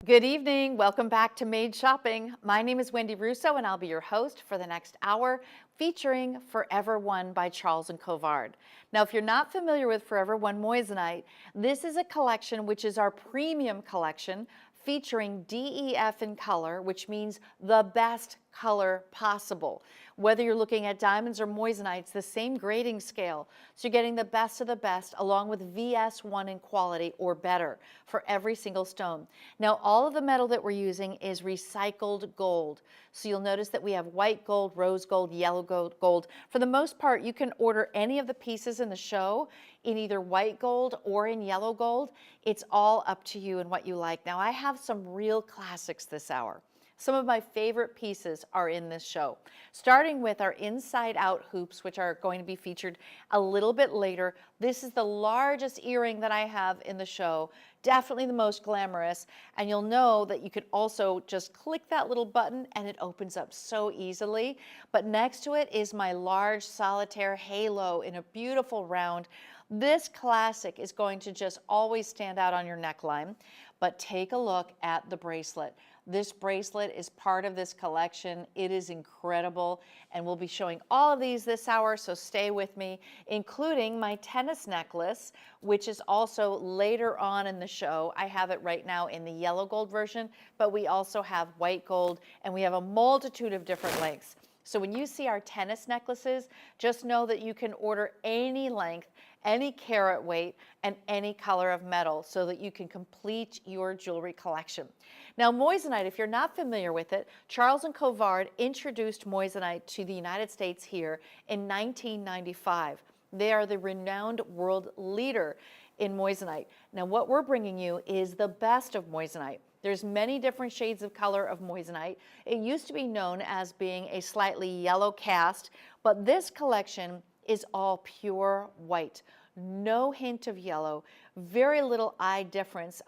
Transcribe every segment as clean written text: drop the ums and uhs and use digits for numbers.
Good evening. Welcome back to Made Shopping. My name is Wendy Russo and I'll be your host for the next hour featuring Forever One by Charles Colvard. Now, if you're not familiar with Forever One moissanite, this is a collection which is our premium collection featuring DEF in color, which means the best color possible. Whether you're looking at diamonds or moissanite, it's the same grading scale. So you're getting the best of the best along with VS1 in quality or better for every single stone. Now, all of the metal that we're using is recycled gold. So you'll notice that we have white gold, rose gold, yellow gold. For the most part, you can order any of the pieces in the show in either white gold or in yellow gold. It's all up to you and what you like. Now, I have some real classics this hour. Some of my favorite pieces are in this show, starting with our inside out hoops, which are going to be featured a little bit later. This is the largest earring that I have in the show, definitely the most glamorous, and you'll know that you could also just click that little button and it opens up so easily. But next to it is my large solitaire halo in a beautiful round. This classic is going to just always stand out on your neckline, but take a look at the bracelet. This bracelet is part of this collection. It is incredible, and we'll be showing all of these this hour, so stay with me, including my tennis necklace, which is also later on in the show. I have it right now in the yellow gold version, but we also have white gold, and we have a multitude of different lengths. So when you see our tennis necklaces, just know that you can order any length, any carat weight, and any color of metal so that you can complete your jewelry collection. Now, moissanite, if you're not familiar with it, Charles Colvard introduced moissanite to the United States here in 1995. They are the renowned world leader in moissanite. Now, what we're bringing you is the best of moissanite. There's many different shades of color of moissanite. It used to be known as being a slightly yellow cast, but this collection is all pure white. No hint of yellow, very little eye difference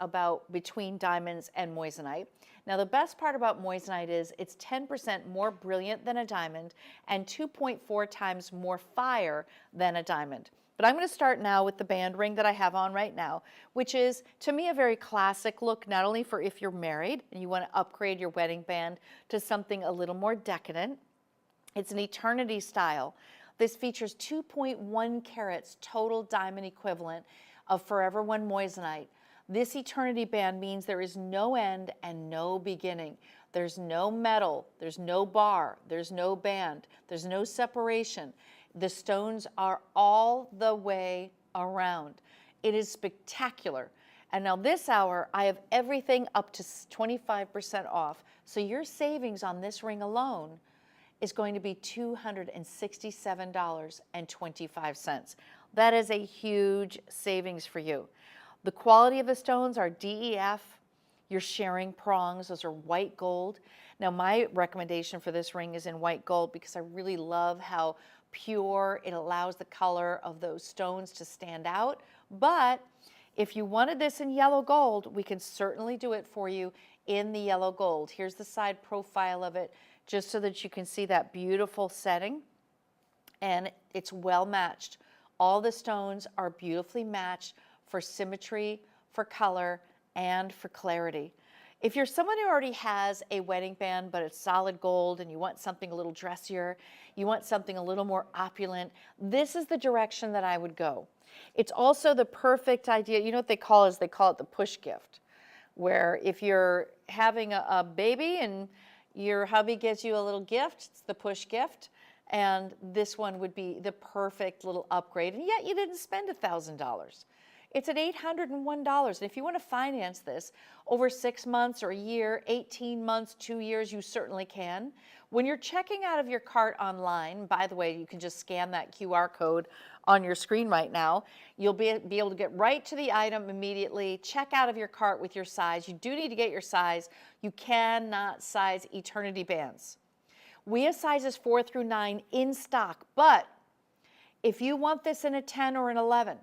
between diamonds and moissanite. Now, the best part about moissanite is it's 10% more brilliant than a diamond and 2.4 times more fire than a diamond. But I'm going to start now with the band ring that I have on right now, which is, to me, a very classic look, not only for if you're married and you want to upgrade your wedding band to something a little more decadent. It's an eternity style. This features 2.1 carats total diamond equivalent of Forever One moissanite. This eternity band means there is no end and no beginning. There's no metal, there's no bar, there's no band, there's no separation. The stones are all the way around. It is spectacular. And now this hour, I have everything up to 25% off. So your savings on this ring alone is going to be $267.25. That is a huge savings for you. The quality of the stones are DEF. You're sharing prongs. Those are white gold. Now, my recommendation for this ring is in white gold because I really love how pure it allows the color of those stones to stand out. But if you wanted this in yellow gold, we can certainly do it for you in the yellow gold. Here's the side profile of it, just so that you can see that beautiful setting. And it's well matched. All the stones are beautifully matched for symmetry, for color, and for clarity. If you're someone who already has a wedding band, but it's solid gold and you want something a little dressier, you want something a little more opulent, this is the direction that I would go. It's also the perfect idea. You know what they call it? They call it the push gift, where if you're having a baby and your hubby gives you a little gift, it's the push gift, and this one would be the perfect little upgrade, and yet you didn't spend $1,000. It's at $801, and if you want to finance this over 6 months or a year, 18 months, 2 years, you certainly can. When you're checking out of your cart online, by the way, you can just scan that QR code on your screen right now. You'll be able to get right to the item immediately, check out of your cart with your size. You do need to get your size. You cannot size eternity bands. We have sizes 4 through 9 in stock, but if you want this in a 10 or an 11,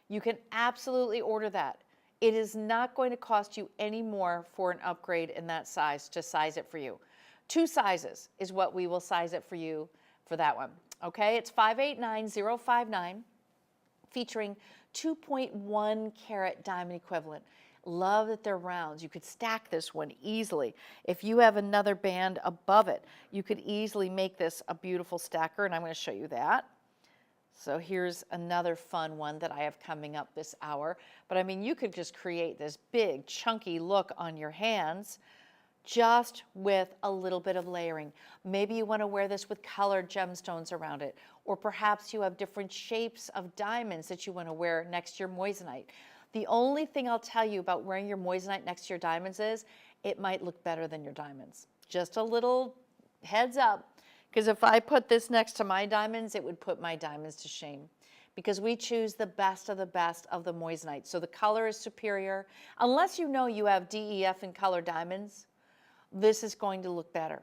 you can absolutely order that. It is not going to cost you any more for an upgrade in that size to size it for you. 2 sizes is what we will size it for you for that one. Okay, it's 589059, featuring 2.1 carat diamond equivalent. Love that they're rounds. You could stack this one easily. If you have another band above it, you could easily make this a beautiful stacker, and I'm going to show you that. So here's another fun one that I have coming up this hour. But I mean, you could just create this big, chunky look on your hands just with a little bit of layering. Maybe you want to wear this with colored gemstones around it, or perhaps you have different shapes of diamonds that you want to wear next to your moissanite. The only thing I'll tell you about wearing your moissanite next to your diamonds is it might look better than your diamonds. Just a little heads up, because if I put this next to my diamonds, it would put my diamonds to shame, because we choose the best of the moissanite. So the color is superior. Unless you know you have DEF and color diamonds, this is going to look better.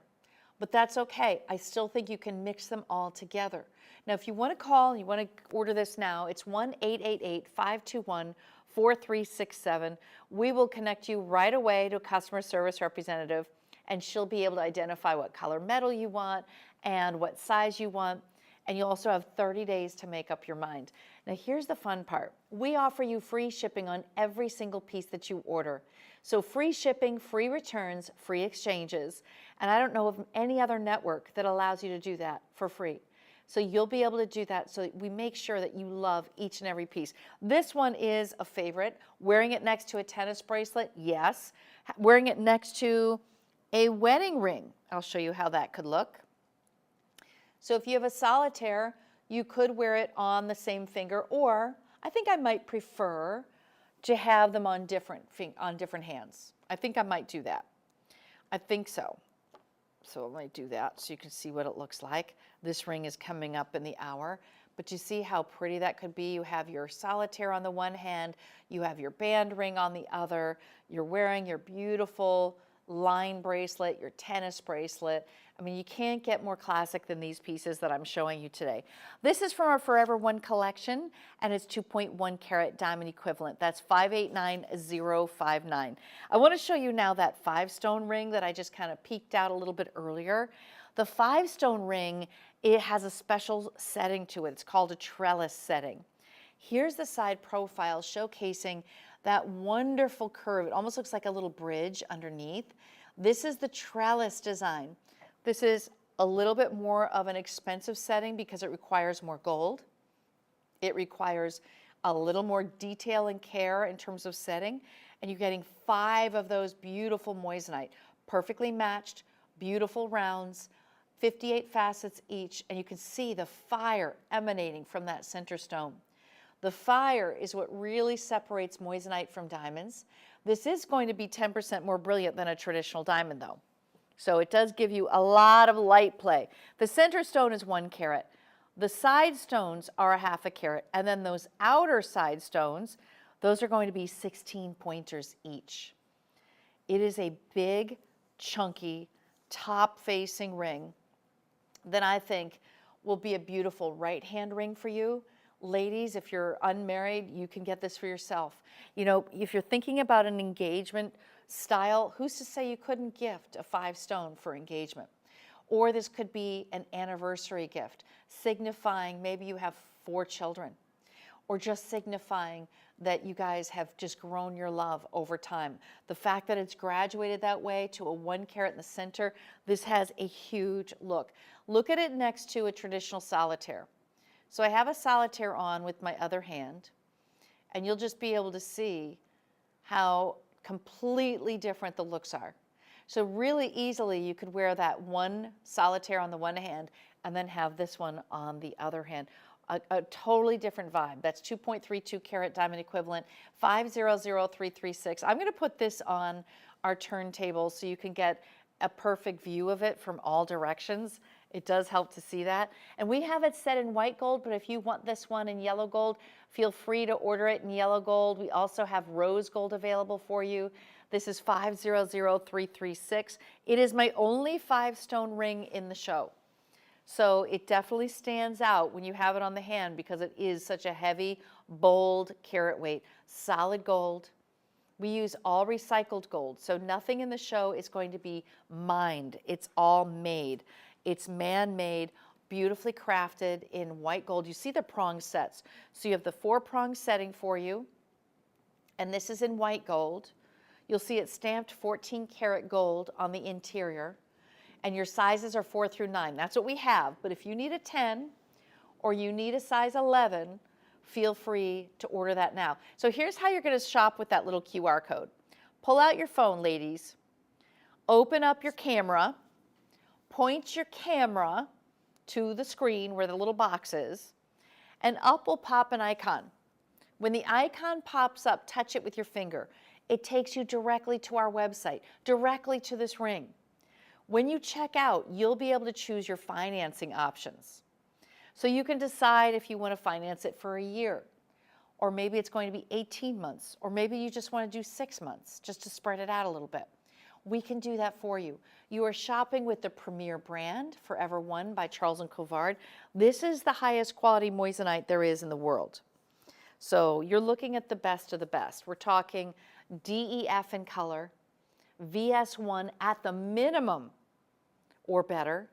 But that's okay. I still think you can mix them all together. Now, if you want to call and you want to order this now, it's 1-888-521-4367. We will connect you right away to a customer service representative, and she'll be able to identify what color metal you want and what size you want. And you also have 30 days to make up your mind. Now, here's the fun part. We offer you free shipping on every single piece that you order. So free shipping, free returns, free exchanges. And I don't know of any other network that allows you to do that for free. So you'll be able to do that, so that we make sure that you love each and every piece. This one is a favorite. Wearing it next to a tennis bracelet, yes. Wearing it next to a wedding ring, I'll show you how that could look. So if you have a solitaire, you could wear it on the same finger, or I think I might prefer to have them on different hands. I think I might do that. I think so. So I might do that so you can see what it looks like. This ring is coming up in the hour, but you see how pretty that could be. You have your solitaire on the one hand, you have your band ring on the other, you're wearing your beautiful line bracelet, your tennis bracelet. I mean, you can't get more classic than these pieces that I'm showing you today. This is from our Forever One collection, and it's 2.1 carat diamond equivalent. That's 589059. I want to show you now that 5-stone ring that I just kind of peeked out a little bit earlier. The 5-stone ring, it has a special setting to it. It's called a trellis setting. Here's the side profile showcasing that wonderful curve. It almost looks like a little bridge underneath. This is the trellis design. This is a little bit more of an expensive setting because it requires more gold. It requires a little more detail and care in terms of setting. And you're getting 5 of those beautiful moissanite, perfectly matched, beautiful rounds, 58 facets each. And you can see the fire emanating from that center stone. The fire is what really separates moissanite from diamonds. This is going to be 10% more brilliant than a traditional diamond, though. So it does give you a lot of light play. The center stone is 1 carat. The side stones are a 1/2 carat. And then those outer side stones, those are going to be 16 pointers each. It is a big, chunky, top-facing ring that I think will be a beautiful right-hand ring for you. Ladies, if you're unmarried, you can get this for yourself. You know, if you're thinking about an engagement style, who's to say you couldn't gift a 5-stone for engagement? Or this could be an anniversary gift, signifying maybe you have 4 children, or just signifying that you guys have just grown your love over time. The fact that it's graduated that way to a 1 carat in the center, this has a huge look. Look at it next to a traditional solitaire. So I have a solitaire on with my other hand, and you'll just be able to see how completely different the looks are. So really easily you could wear that one solitaire on the one hand and then have this one on the other hand. A totally different vibe. That's 2.32 carat diamond equivalent, 500336. I'm going to put this on our turntable so you can get a perfect view of it from all directions. It does help to see that. And we have it set in white gold, but if you want this one in yellow gold, feel free to order it in yellow gold. We also have rose gold available for you. This is 500336. It is my only 5-stone ring in the show. So it definitely stands out when you have it on the hand because it is such a heavy, bold carat weight, solid gold. We use all recycled gold, so nothing in the show is going to be mined. It's all made. It's man-made, beautifully crafted in white gold. You see the prong sets. So you have the 4-prong setting for you. And this is in white gold. You'll see it stamped 14 karat gold on the interior. And your sizes are 4 through 9. That's what we have. But if you need a 10 or you need a size 11, feel free to order that now. So here's how you're going to shop with that little QR code. Pull out your phone, ladies. Open up your camera. Point your camera to the screen where the little box is. And up will pop an icon. When the icon pops up, touch it with your finger. It takes you directly to our website, directly to this ring. When you check out, you'll be able to choose your financing options. So you can decide if you want to finance it for a year, or maybe it's going to be 18 months, or maybe you just want to do 6 months just to spread it out a little bit. We can do that for you. You are shopping with the premier brand, Forever One by Charles Colvard. This is the highest quality moissanite there is in the world. So you're looking at the best of the best. We're talking DEF in color, VS1 at the minimum or better,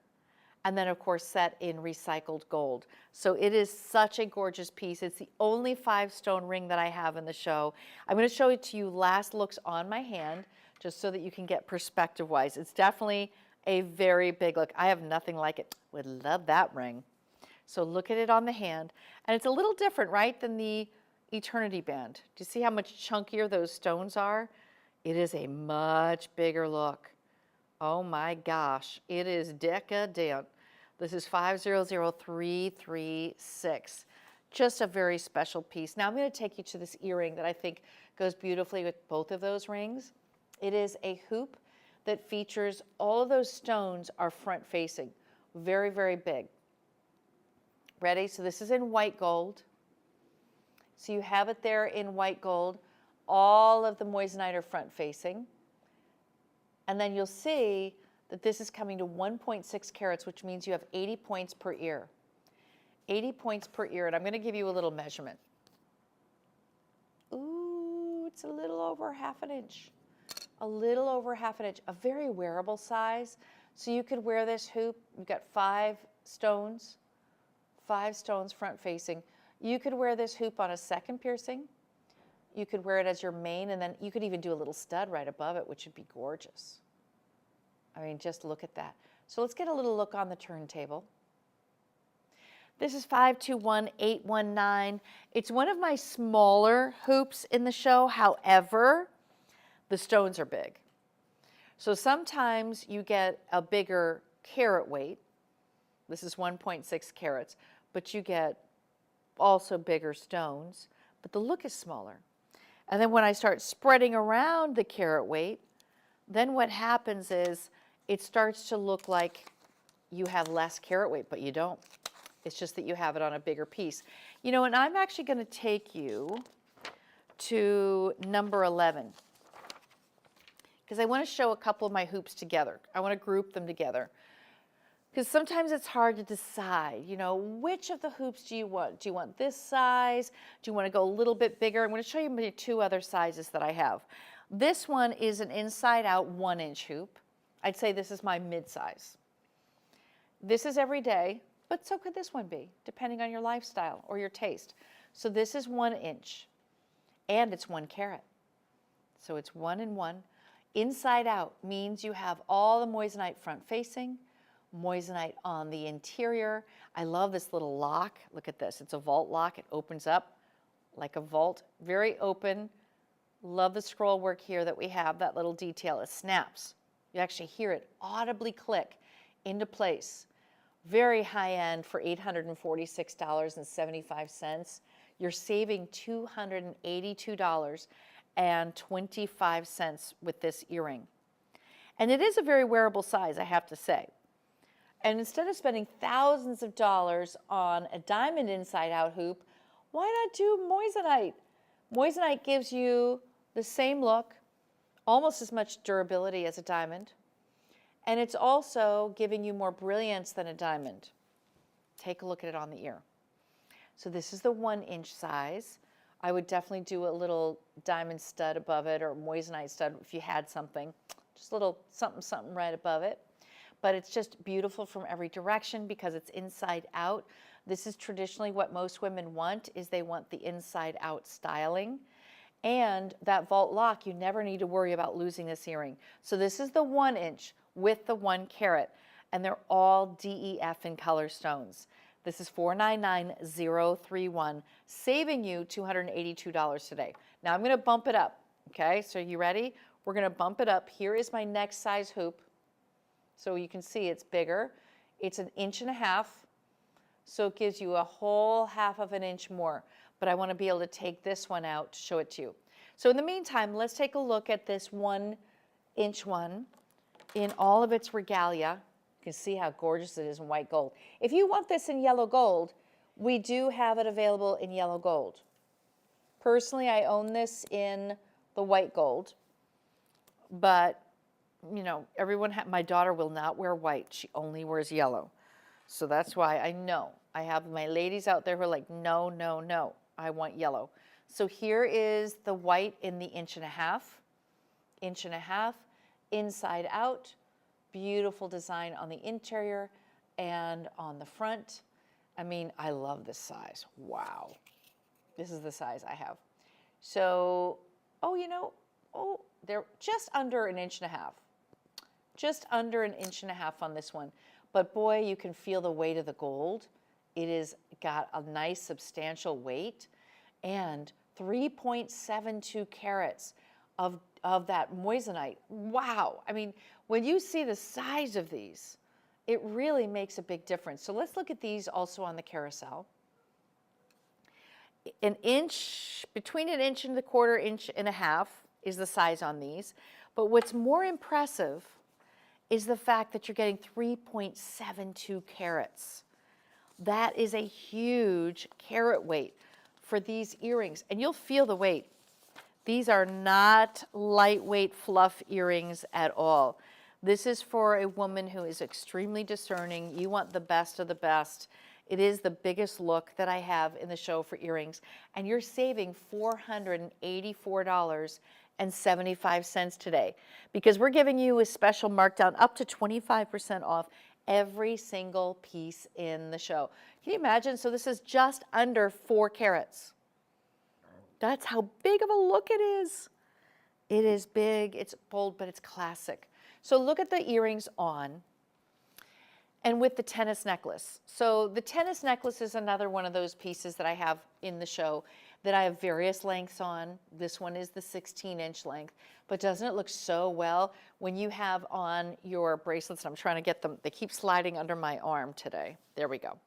and then of course set in recycled gold. So it is such a gorgeous piece. It's the only 5-stone ring that I have in the show. I'm going to show it to you last looks on my hand, just so that you can get perspective-wise. It's definitely a very big look. I have nothing like it. Would love that ring. So look at it on the hand. And it's a little different, right, than the Eternity Band. Do you see how much chunkier those stones are? It is a much bigger look. Oh my gosh, it is decadent. This is 500336. Just a very special piece. Now I'm going to take you to this earring that I think goes beautifully with both of those rings. It is a hoop that features all of those stones are front facing. Very, very big. Ready? So this is in white gold. So you have it there in white gold. All of the moissanite are front facing. And then you'll see that this is coming to 1.6 carats, which means you have 80 points per ear. 80 points per ear. And I'm going to give you a little measurement. Ooh, it's a little over half an inch. A little over half an inch, a very wearable size. So you could wear this hoop. You've got 5 stones front facing. You could wear this hoop on a second piercing. You could wear it as your main, and then you could even do a little stud right above it, which would be gorgeous. I mean, just look at that. So let's get a little look on the turntable. This is 521819. It's one of my smaller hoops in the show. However, the stones are big. So sometimes you get a bigger carat weight. This is 1.6 carats, but you get also bigger stones, but the look is smaller. And then when I start spreading around the carat weight, then what happens is it starts to look like you have less carat weight, but you don't. It's just that you have it on a bigger piece. You know, and I'm actually going to take you to number 11. Because I want to show a couple of my hoops together. I want to group them together. Because sometimes it's hard to decide, you know, which of the hoops do you want? Do you want this size? Do you want to go a little bit bigger? I'm going to show you my 2 other sizes that I have. This one is an inside-out 1-inch hoop. I'd say this is my mid-size. This is every day, but so could this one be, depending on your lifestyle or your taste. So this is 1 inch, and it's 1 carat. So it's 1 and 1. Inside out means you have all the moissanite front facing, moissanite on the interior. I love this little lock. Look at this. It's a vault lock. It opens up like a vault. Very open. Love the scroll work here that we have. That little detail. It snaps. You actually hear it audibly click into place. Very high end for $846.75. You're saving $282.25 with this earring. And it is a very wearable size, I have to say. And instead of spending thousands of dollars on a diamond inside-out hoop, why not do moissanite? Moissanite gives you the same look, almost as much durability as a diamond, and it's also giving you more brilliance than a diamond. Take a look at it on the ear. So this is the 1-inch size. I would definitely do a little diamond stud above it, or moissanite stud if you had something. Just a little something, something right above it. But it's just beautiful from every direction because it's inside out. This is traditionally what most women want, is they want the inside out styling. And that vault lock, you never need to worry about losing this earring. So this is the 1 inch with the 1 carat, and they're all DEF in color stones. This is $499,031, saving you $282 today. Now I'm going to bump it up. Okay, so you ready? We're going to bump it up. Here is my next size hoop. So you can see it's bigger. It's 1.5 inches, so it gives you a whole 1/2 inch more. But I want to be able to take this one out to show it to you. So in the meantime, let's take a look at this 1 inch one in all of its regalia. You can see how gorgeous it is in white gold. If you want this in yellow gold, we do have it available in yellow gold. Personally, I own this in the white gold, but you know, my daughter will not wear white. She only wears yellow. So that's why I know. I have my ladies out there who are like, no, no, no, I want yellow. So here is the white in the 1.5 inches, inside out. Beautiful design on the interior and on the front. I mean, I love this size. Wow. This is the size I have. So, they're just under 1.5 inches. Just under 1.5 inches on this one. But boy, you can feel the weight of the gold. It has got a nice substantial weight, and 3.72 carats of that moissanite. Wow. I mean, when you see the size of these, it really makes a big difference. So let's look at these also on the carousel. Between 1.25 inches and 1.5 inches is the size on these. But what's more impressive is the fact that you're getting 3.72 carats. That is a huge carat weight for these earrings, and you'll feel the weight. These are not lightweight fluff earrings at all. This is for a woman who is extremely discerning. You want the best of the best. It is the biggest look that I have in the show for earrings, and you're saving $484.75 today because we're giving you a special markdown up to 25% off every single piece in the show. Can you imagine? So this is just under 4 carats. That's how big of a look it is. It is big, it's bold, but it's classic. So look at the earrings on and with the tennis necklace. So the tennis necklace is another one of those pieces that I have in the show that I have various lengths on. This one is the 16-inch length, but doesn't it look so well when you have on your bracelets? I'm trying to get them, they keep sliding under my arm today. There we go.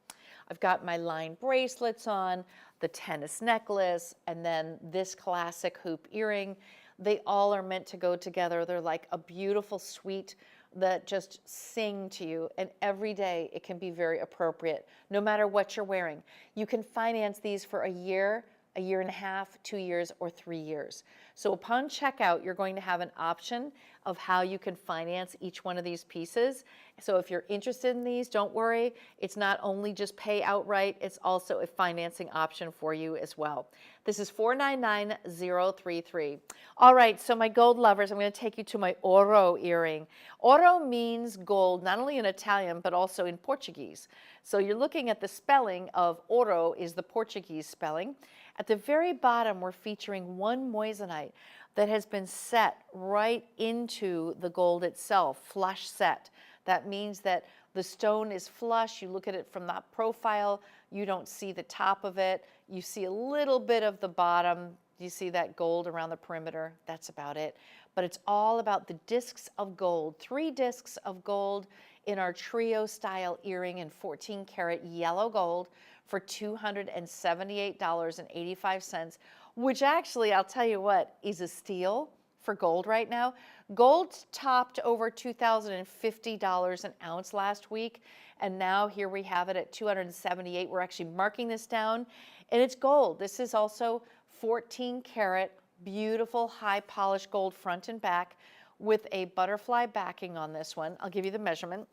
I've got my lined bracelets on, the tennis necklace, and then this classic hoop earring. They all are meant to go together. They're like a beautiful suite that just sing to you, and every day it can be very appropriate, no matter what you're wearing. You can finance these for a year, 1.5 years, 2 years, or 3 years. So upon checkout, you're going to have an option of how you can finance each one of these pieces. So if you're interested in these, don't worry. It's not only just pay outright, it's also a financing option for you as well. This is $499,033. All right, so my gold lovers, I'm going to take you to my oro earring. Oro means gold, not only in Italian, but also in Portuguese. So you're looking at the spelling of oro is the Portuguese spelling. At the very bottom, we're featuring one moissanite that has been set right into the gold itself, flush set. That means that the stone is flush. You look at it from that profile, you don't see the top of it. You see a little bit of the bottom. You see that gold around the perimeter. That's about it. But it's all about the discs of gold, 3 discs of gold in our trio style earring in 14 karat yellow gold for $278.85, which actually, I'll tell you what, is a steal for gold right now. Gold topped over $2,050 an ounce last week, and now here we have it at $278. We're actually marking this down, and it's gold. This is also 14 karat, beautiful high polished gold front and back with a butterfly backing on this one. I'll give you the measurement.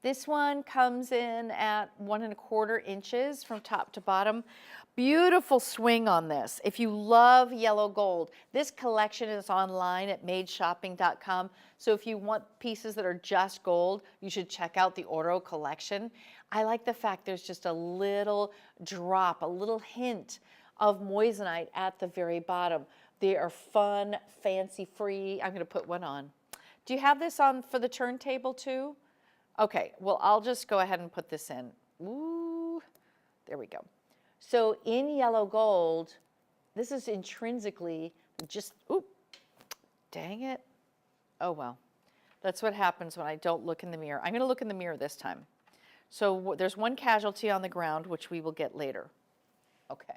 This one comes in at 1.25 inches from top to bottom. Beautiful swing on this. If you love yellow gold, this collection is online at madeshopping.com. So if you want pieces that are just gold, you should check out the Oro collection. I like the fact there's just a little drop, a little hint of moissanite at the very bottom. They are fun, fancy-free. I'm going to put one on. Do you have this on for the turntable too? Okay, well, I'll just go ahead and put this in. Ooh, there we go. So in yellow gold, this is intrinsically just, oop, dang it. Oh, well, that's what happens when I don't look in the mirror. I'm going to look in the mirror this time. So there's one casualty on the ground, which we will get later. Okay.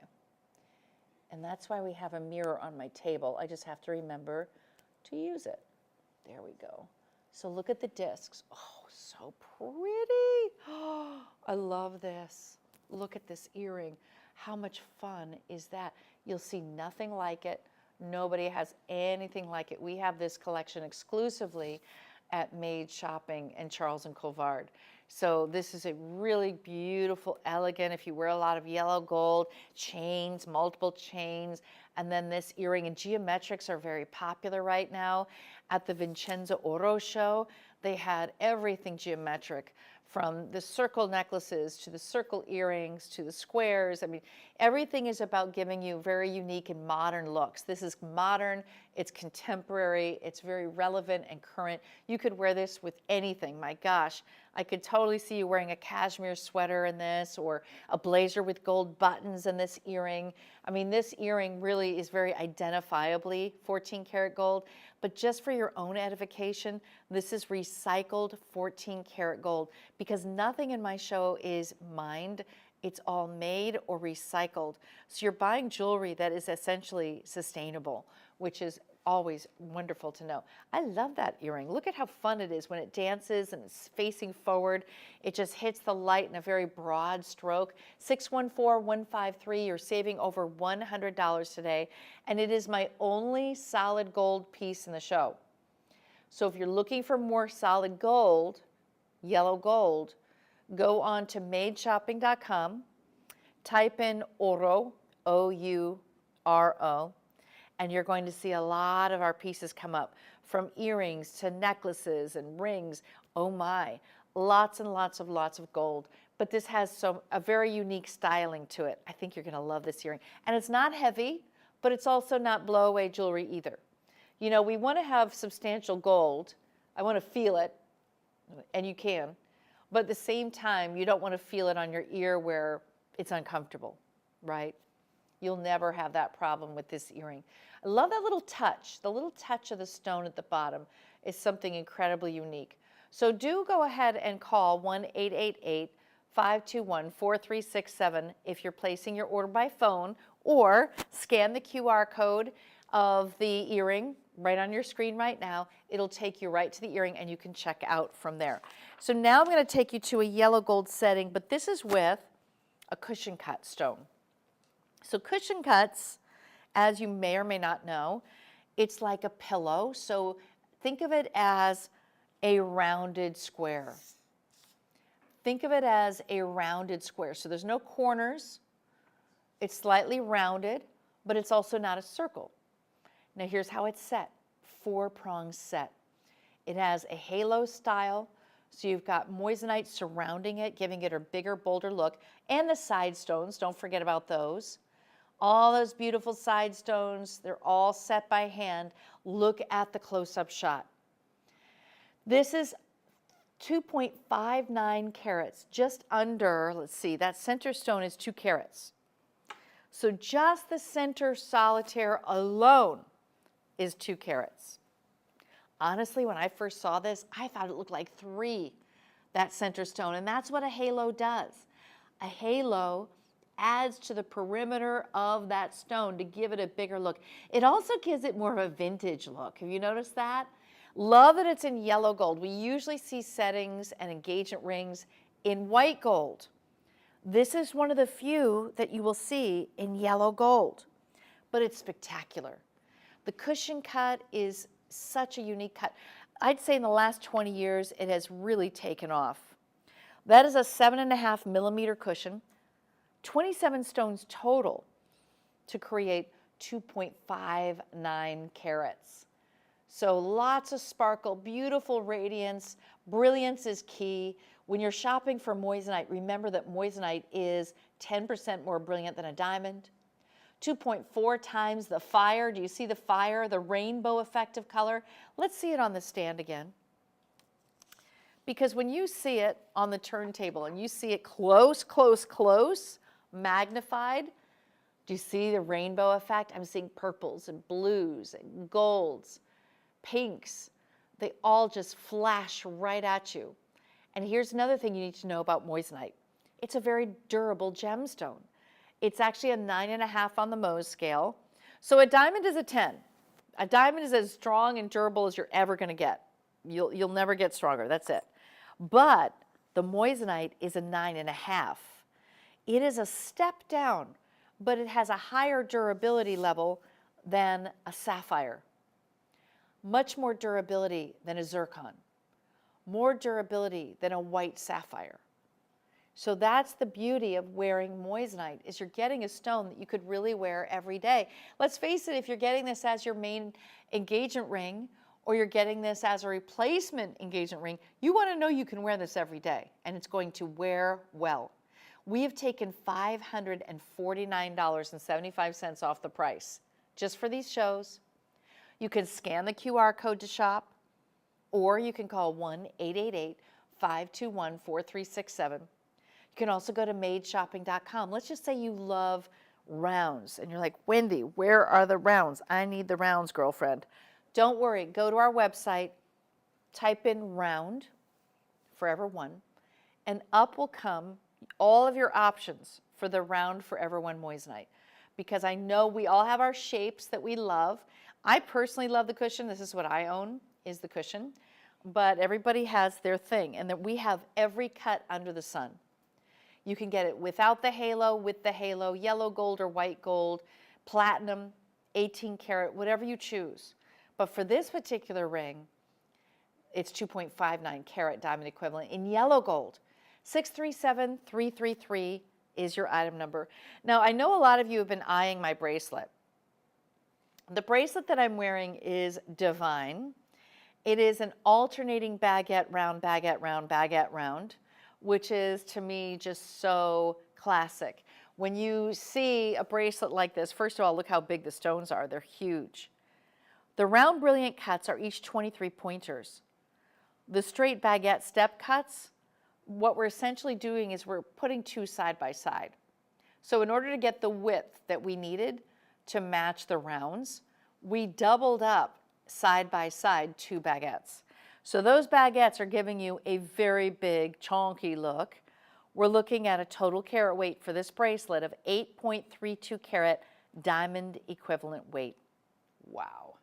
And that's why we have a mirror on my table. I just have to remember to use it. There we go. So look at the discs. Oh, so pretty. Oh, I love this. Look at this earring. How much fun is that? You'll see nothing like it. Nobody has anything like it. We have this collection exclusively at Made Shopping and Charles Colvard. So this is a really beautiful, elegant, if you wear a lot of yellow gold, chains, multiple chains, and then this earring, and geometrics are very popular right now. At the Vincenzo Oro show, they had everything geometric, from the circle necklaces to the circle earrings to the squares. I mean, everything is about giving you very unique and modern looks. This is modern, it's contemporary, it's very relevant and current. You could wear this with anything. My gosh, I could totally see you wearing a cashmere sweater in this, or a blazer with gold buttons and this earring. I mean, this earring really is very identifiably 14 karat gold, but just for your own edification, this is recycled 14 karat gold, because nothing in my show is mined. It's all made or recycled. So you're buying jewelry that is essentially sustainable, which is always wonderful to know. I love that earring. Look at how fun it is when it dances and it's facing forward. It just hits the light in a very broad stroke. 614-153, you're saving over $100 today, and it is my only solid gold piece in the show. So if you're looking for more solid gold, yellow gold, go on to madeshopping.com, type in Oro, O-U-R-O, and you're going to see a lot of our pieces come up, from earrings to necklaces and rings. Oh my, lots and lots of gold. But this has a very unique styling to it. I think you're gonna love this earring. And it's not heavy, but it's also not blow away jewelry either. You know, we wanna have substantial gold. I wanna feel it, and you can. But at the same time, you don't wanna feel it on your ear where it's uncomfortable, right? You'll never have that problem with this earring. I love that little touch. The little touch of the stone at the bottom is something incredibly unique. So do go ahead and call 1-888-521-4367 if you're placing your order by phone, or scan the QR code of the earring right on your screen right now. It'll take you right to the earring and you can check out from there. So now I'm going to take you to a yellow gold setting, but this is with a cushion cut stone. So cushion cuts, as you may or may not know, it's like a pillow. So think of it as a rounded square. Think of it as a rounded square. So there's no corners. It's slightly rounded, but it's also not a circle. Now here's how it's set. 4-prong set. It has a halo style. So you've got moissanite surrounding it, giving it a bigger, bolder look. And the side stones, don't forget about those. All those beautiful side stones, they're all set by hand. Look at the close-up shot. This is 2.59 carats, just under, let's see, that center stone is 2 carats. So just the center solitaire alone is 2 carats. Honestly, when I first saw this, I thought it looked like 3, that center stone, and that's what a halo does. A halo adds to the perimeter of that stone to give it a bigger look. It also gives it more of a vintage look. Have you noticed that? Love that it's in yellow gold. We usually see settings and engagement rings in white gold. This is one of the few that you will see in yellow gold, but it's spectacular. The cushion cut is such a unique cut. I'd say in the last 20 years, it has really taken off. That is a 7.5 millimeter cushion. 27 stones total to create 2.59 carats. So lots of sparkle, beautiful radiance. Brilliance is key. When you're shopping for moissanite, remember that moissanite is 10% more brilliant than a diamond, 2.4 times the fire. Do you see the fire, the rainbow effect of color? Let's see it on the stand again. Because when you see it on the turntable and you see it close, close, close, magnified, do you see the rainbow effect? I'm seeing purples and blues and golds, pinks. They all just flash right at you. And here's another thing you need to know about moissanite. It's a very durable gemstone. It's actually a 9.5 on the Mohs scale. So a diamond is a 10. A diamond is as strong and durable as you're ever going to get. You'll never get stronger. That's it. But the moissanite is a 9.5. It is a step down, but it has a higher durability level than a sapphire. Much more durability than a zircon. More durability than a white sapphire. So that's the beauty of wearing moissanite, is you're getting a stone that you could really wear every day. Let's face it, if you're getting this as your main engagement ring, or you're getting this as a replacement engagement ring, you want to know you can wear this every day, and it's going to wear well. We have taken $549.75 off the price just for these shows. You can scan the QR code to shop, or you can call 1-888-521-4367. You can also go to madeshopping.com. Let's just say you love rounds, and you're like, Wendy, where are the rounds? I need the rounds, girlfriend. Don't worry, go to our website, type in round, Forever One, and up will come all of your options for the round Forever One moissanite. Because I know we all have our shapes that we love. I personally love the cushion. This is what I own, is the cushion. But everybody has their thing, and that we have every cut under the sun. You can get it without the halo, with the halo, yellow gold or white gold, platinum, 18 karat, whatever you choose. But for this particular ring, it's 2.59 karat diamond equivalent in yellow gold. 637333 is your item number. Now, I know a lot of you have been eyeing my bracelet. The bracelet that I'm wearing is divine. It is an alternating baguette round, baguette round, baguette round, which is, to me, just so classic. When you see a bracelet like this, first of all, look how big the stones are. They're huge. The round brilliant cuts are each 23 pointers. The straight baguette step cuts, what we're essentially doing is we're putting two side by side. So in order to get the width that we needed to match the rounds, we doubled up side by side two baguettes. So those baguettes are giving you a very big, chunky look. We're looking at a total carat weight for this bracelet of 8.32 carat diamond equivalent weight. Wow.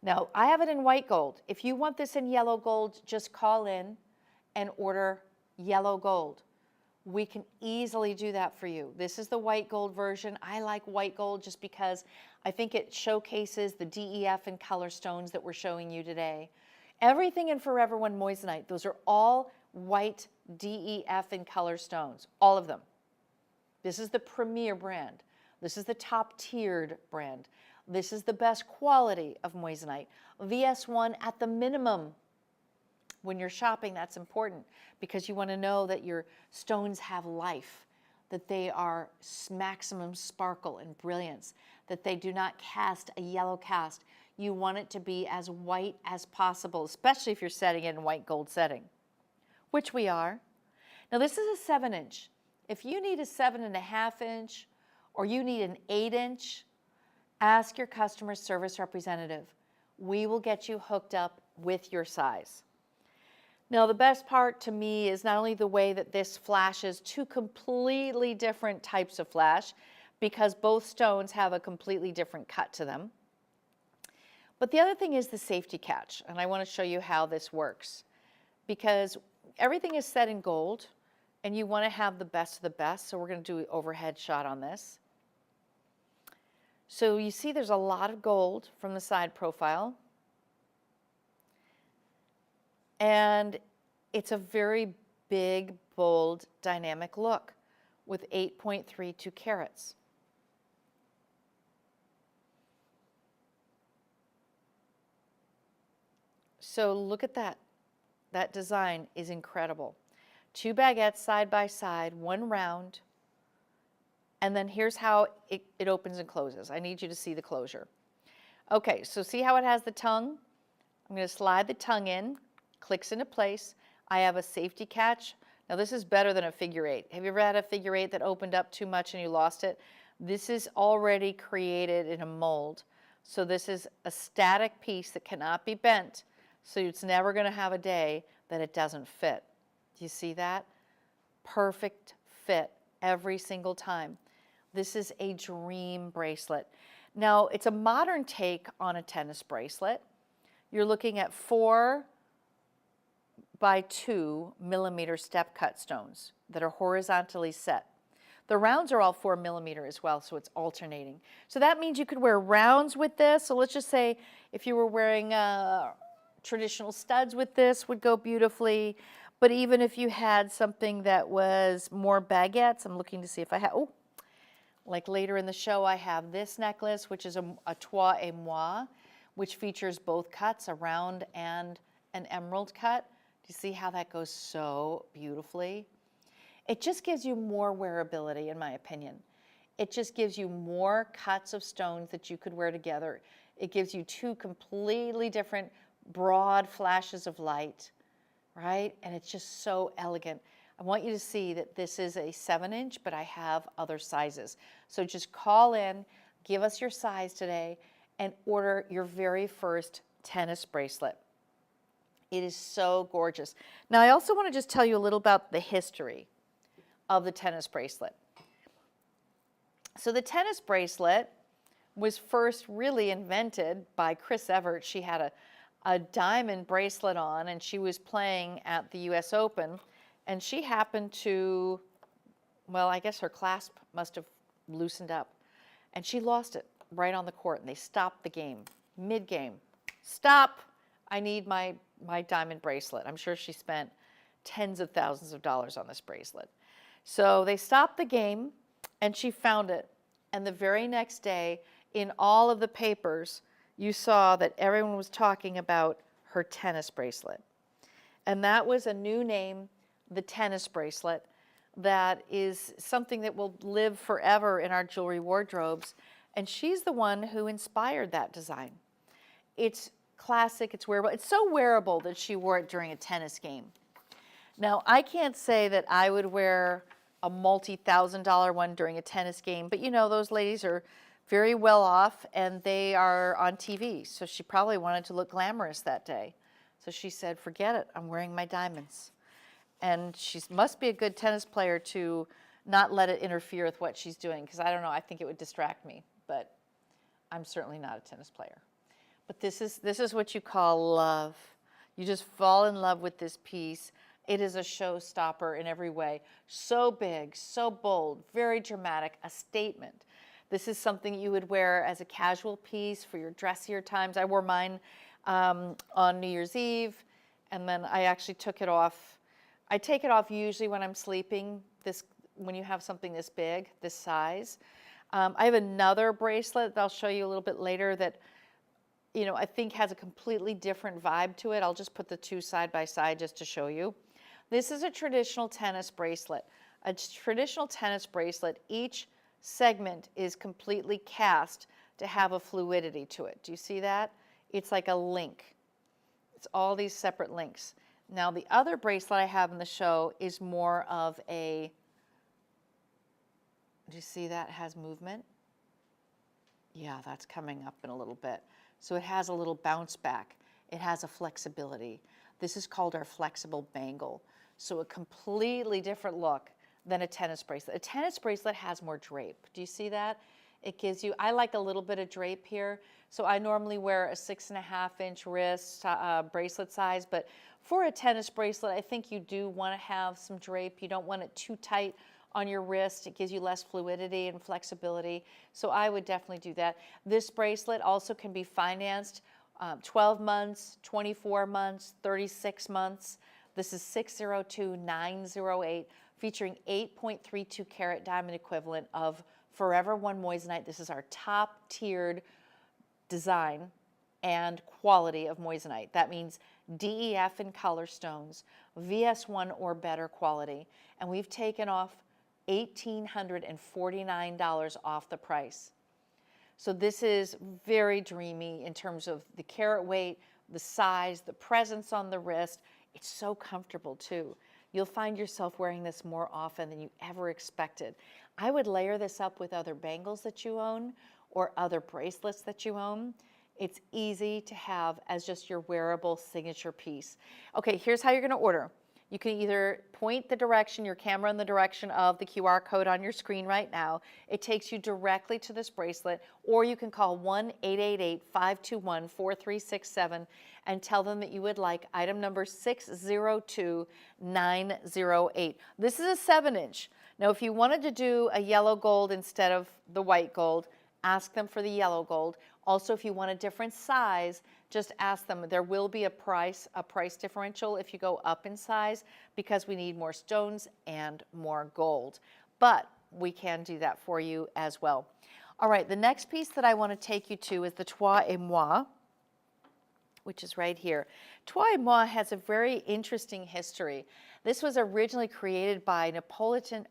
Now, I have it in white gold. If you want this in yellow gold, just call in and order yellow gold. We can easily do that for you. This is the white gold version. I like white gold just because I think it showcases the DEF and color stones that we're showing you today. Everything in Forever One moissanite, those are all white DEF and color stones, all of them. This is the premier brand. This is the top tiered brand. This is the best quality of moissanite. VS1 at the minimum. When you're shopping, that's important because you want to know that your stones have life, that they are maximum sparkle and brilliance, that they do not cast a yellow cast. You want it to be as white as possible, especially if you're setting it in white gold setting, which we are. Now this is a 7-inch. If you need a 7.5 inch or you need an 8-inch, ask your customer service representative. We will get you hooked up with your size. Now, the best part to me is not only the way that this flashes two completely different types of flash, because both stones have a completely different cut to them. But the other thing is the safety catch, and I want to show you how this works. Because everything is set in gold, and you want to have the best of the best, so we're going to do an overhead shot on this. So you see there's a lot of gold from the side profile. And it's a very big, bold, dynamic look with 8.32 carats. So look at that. That design is incredible. Two baguettes side by side, one round, And then here's how it opens and closes. I need you to see the closure. Okay, so see how it has the tongue? I'm going to slide the tongue in, clicks into place. I have a safety catch. Now this is better than a figure eight. Have you ever had a figure eight that opened up too much and you lost it? This is already created in a mold. So this is a static piece that cannot be bent. So it's never going to have a day that it doesn't fit. Do you see that? Perfect fit every single time. This is a dream bracelet. Now it's a modern take on a tennis bracelet. You're looking at 4 by 2 millimeter step cut stones that are horizontally set. The rounds are all 4 millimeter as well, so it's alternating. So that means you could wear rounds with this. So let's just say if you were wearing traditional studs with this would go beautifully. But even if you had something that was more baguettes, I'm looking to see if I have, oh, like later in the show I have this necklace, which is a trois et moi, which features both cuts, a round and an emerald cut. Do you see how that goes so beautifully? It just gives you more wearability, in my opinion. It just gives you more cuts of stones that you could wear together. It gives you 2 completely different broad flashes of light, right? And it's just so elegant. I want you to see that this is a 7-inch, but I have other sizes. So just call in, give us your size today, and order your very first tennis bracelet. It is so gorgeous. Now I also want to just tell you a little about the history of the tennis bracelet. So the tennis bracelet was first really invented by Chris Evert. She had a diamond bracelet on and she was playing at the US Open and she happened to, well, I guess her clasp must have loosened up and she lost it right on the court and they stopped the game, mid-game. Stop, I need my diamond bracelet. I'm sure she spent tens of thousands of dollars on this bracelet. So they stopped the game and she found it. And the very next day, in all of the papers, you saw that everyone was talking about her tennis bracelet. And that was a new name, the tennis bracelet, that is something that will live forever in our jewelry wardrobes. And she's the one who inspired that design. It's classic, it's wearable. It's so wearable that she wore it during a tennis game. Now, I can't say that I would wear a multi-$1,000 one during a tennis game, but you know, those ladies are very well off and they are on TV. So she probably wanted to look glamorous that day. So she said, forget it, I'm wearing my diamonds. And she must be a good tennis player to not let it interfere with what she's doing, because I don't know, I think it would distract me, but I'm certainly not a tennis player. But this is what you call love. You just fall in love with this piece. It is a showstopper in every way. So big, so bold, very dramatic, a statement. This is something you would wear as a casual piece for your dressier times. I wore mine on New Year's Eve, and then I actually took it off. I take it off usually when I'm sleeping, when you have something this big, this size. I have another bracelet that I'll show you a little bit later that, you know, I think has a completely different vibe to it. I'll just put the two side by side just to show you. This is a traditional tennis bracelet. A traditional tennis bracelet, each segment is completely cast to have a fluidity to it. Do you see that? It's like a link. It's all these separate links. Now the other bracelet I have in the show is more of a, do you see that has movement? Yeah, that's coming up in a little bit. So it has a little bounce back. It has a flexibility. This is called our flexible bangle. So a completely different look than a tennis bracelet. A tennis bracelet has more drape. Do you see that? It gives you, I like a little bit of drape here. So I normally wear a 6.5-inch wrist bracelet size, but for a tennis bracelet, I think you do want to have some drape. You don't want it too tight on your wrist. It gives you less fluidity and flexibility. So I would definitely do that. This bracelet also can be financed 12 months, 24 months, 36 months. This is 602908, featuring 8.32 carat diamond equivalent of Forever One moissanite. This is our top tiered design and quality of moissanite. That means DEF in color stones, VS1 or better quality. And we've taken off $1,849 off the price. So this is very dreamy in terms of the carat weight, the size, the presence on the wrist. It's so comfortable too. You'll find yourself wearing this more often than you ever expected. I would layer this up with other bangles that you own or other bracelets that you own. It's easy to have as just your wearable signature piece. Okay, here's how you're gonna order. You can either point the direction, your camera in the direction of the QR code on your screen right now. It takes you directly to this bracelet, or you can call 1-888-521-4367 and tell them that you would like item number 602908. This is a 7-inch. Now, if you wanted to do a yellow gold instead of the white gold, ask them for the yellow gold. Also, if you want a different size, just ask them. There will be a price differential if you go up in size because we need more stones and more gold. But we can do that for you as well. All right, the next piece that I want to take you to is the Toi et Moi, which is right here. Toi et Moi has a very interesting history. This was originally created by Napolitan,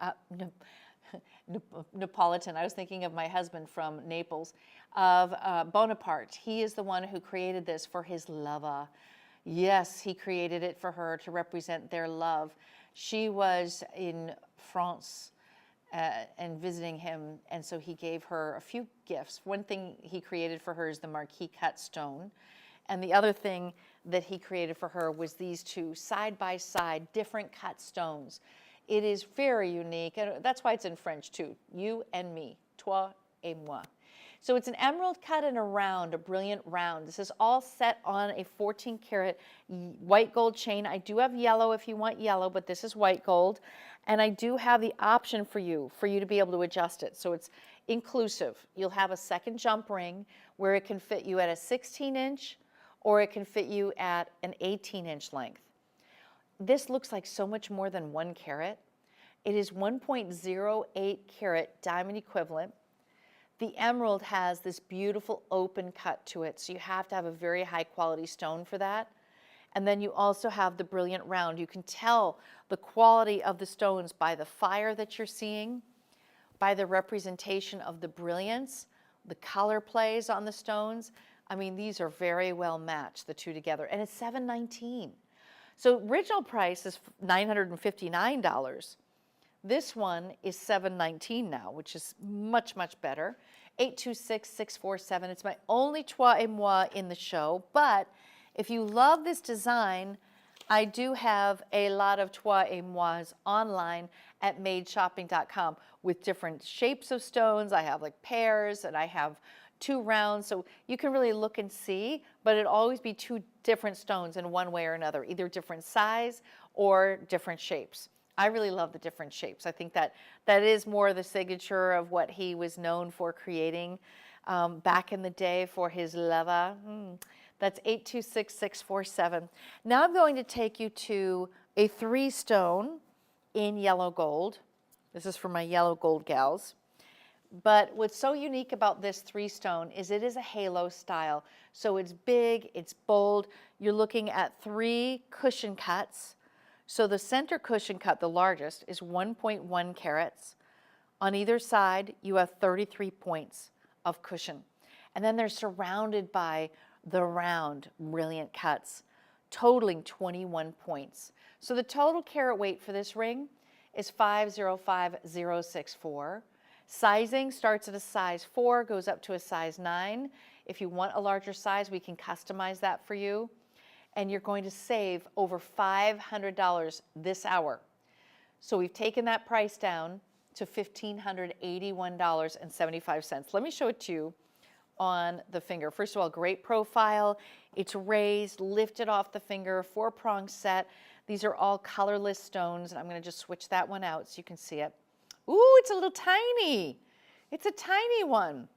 I was thinking of my husband from Naples, of Bonaparte. He is the one who created this for his lover. Yes, he created it for her to represent their love. She was in France and visiting him, and so he gave her a few gifts. One thing he created for her is the marquise cut stone, and the other thing that he created for her was these two side-by-side different cut stones. It is very unique, and that's why it's in French too. You and me, toi et moi. So it's an emerald cut in a round, a brilliant round. This is all set on a 14-karat white gold chain. I do have yellow if you want yellow, but this is white gold. And I do have the option for you to be able to adjust it. So it's inclusive. You'll have a second jump ring where it can fit you at a 16-inch or it can fit you at an 18-inch length. This looks like so much more than 1 carat. It is 1.08 carat diamond equivalent. The emerald has this beautiful open cut to it, so you have to have a very high quality stone for that. And then you also have the brilliant round. You can tell the quality of the stones by the fire that you're seeing, by the representation of the brilliance, the color plays on the stones. I mean, these are very well matched, the two together, and it's $719. So original price is $959. This one is $719 now, which is much, much better. 826-647. It's my only Toi et Moi in the show, but if you love this design, I do have a lot of Toi et Mois online at madeshopping.com with different shapes of stones. I have like pairs and I have 2 rounds, so you can really look and see, but it'll always be 2 different stones in one way or another, either different size or different shapes. I really love the different shapes. I think that is more the signature of what he was known for creating back in the day for his lover. That's 826-647. Now I'm going to take you to a 3-stone in yellow gold. This is for my yellow gold gals. But what's so unique about this 3-stone is it is a halo style. So it's big, it's bold. You're looking at 3 cushion cuts. So the center cushion cut, the largest, is 1.1 carats. On either side, you have 33 points of cushion. And then they're surrounded by the round, brilliant cuts, totaling 21 points. So the total carat weight for this ring is 505064. Sizing starts at a size 4, goes up to a size 9. If you want a larger size, we can customize that for you. And you're going to save over $500 this hour. So we've taken that price down to $1,581.75. Let me show it to you on the finger. First of all, great profile. It's raised, lifted off the finger, 4-prong set. These are all colorless stones, and I'm going to just switch that one out so you can see it. Ooh, it's a little tiny. It's a tiny one.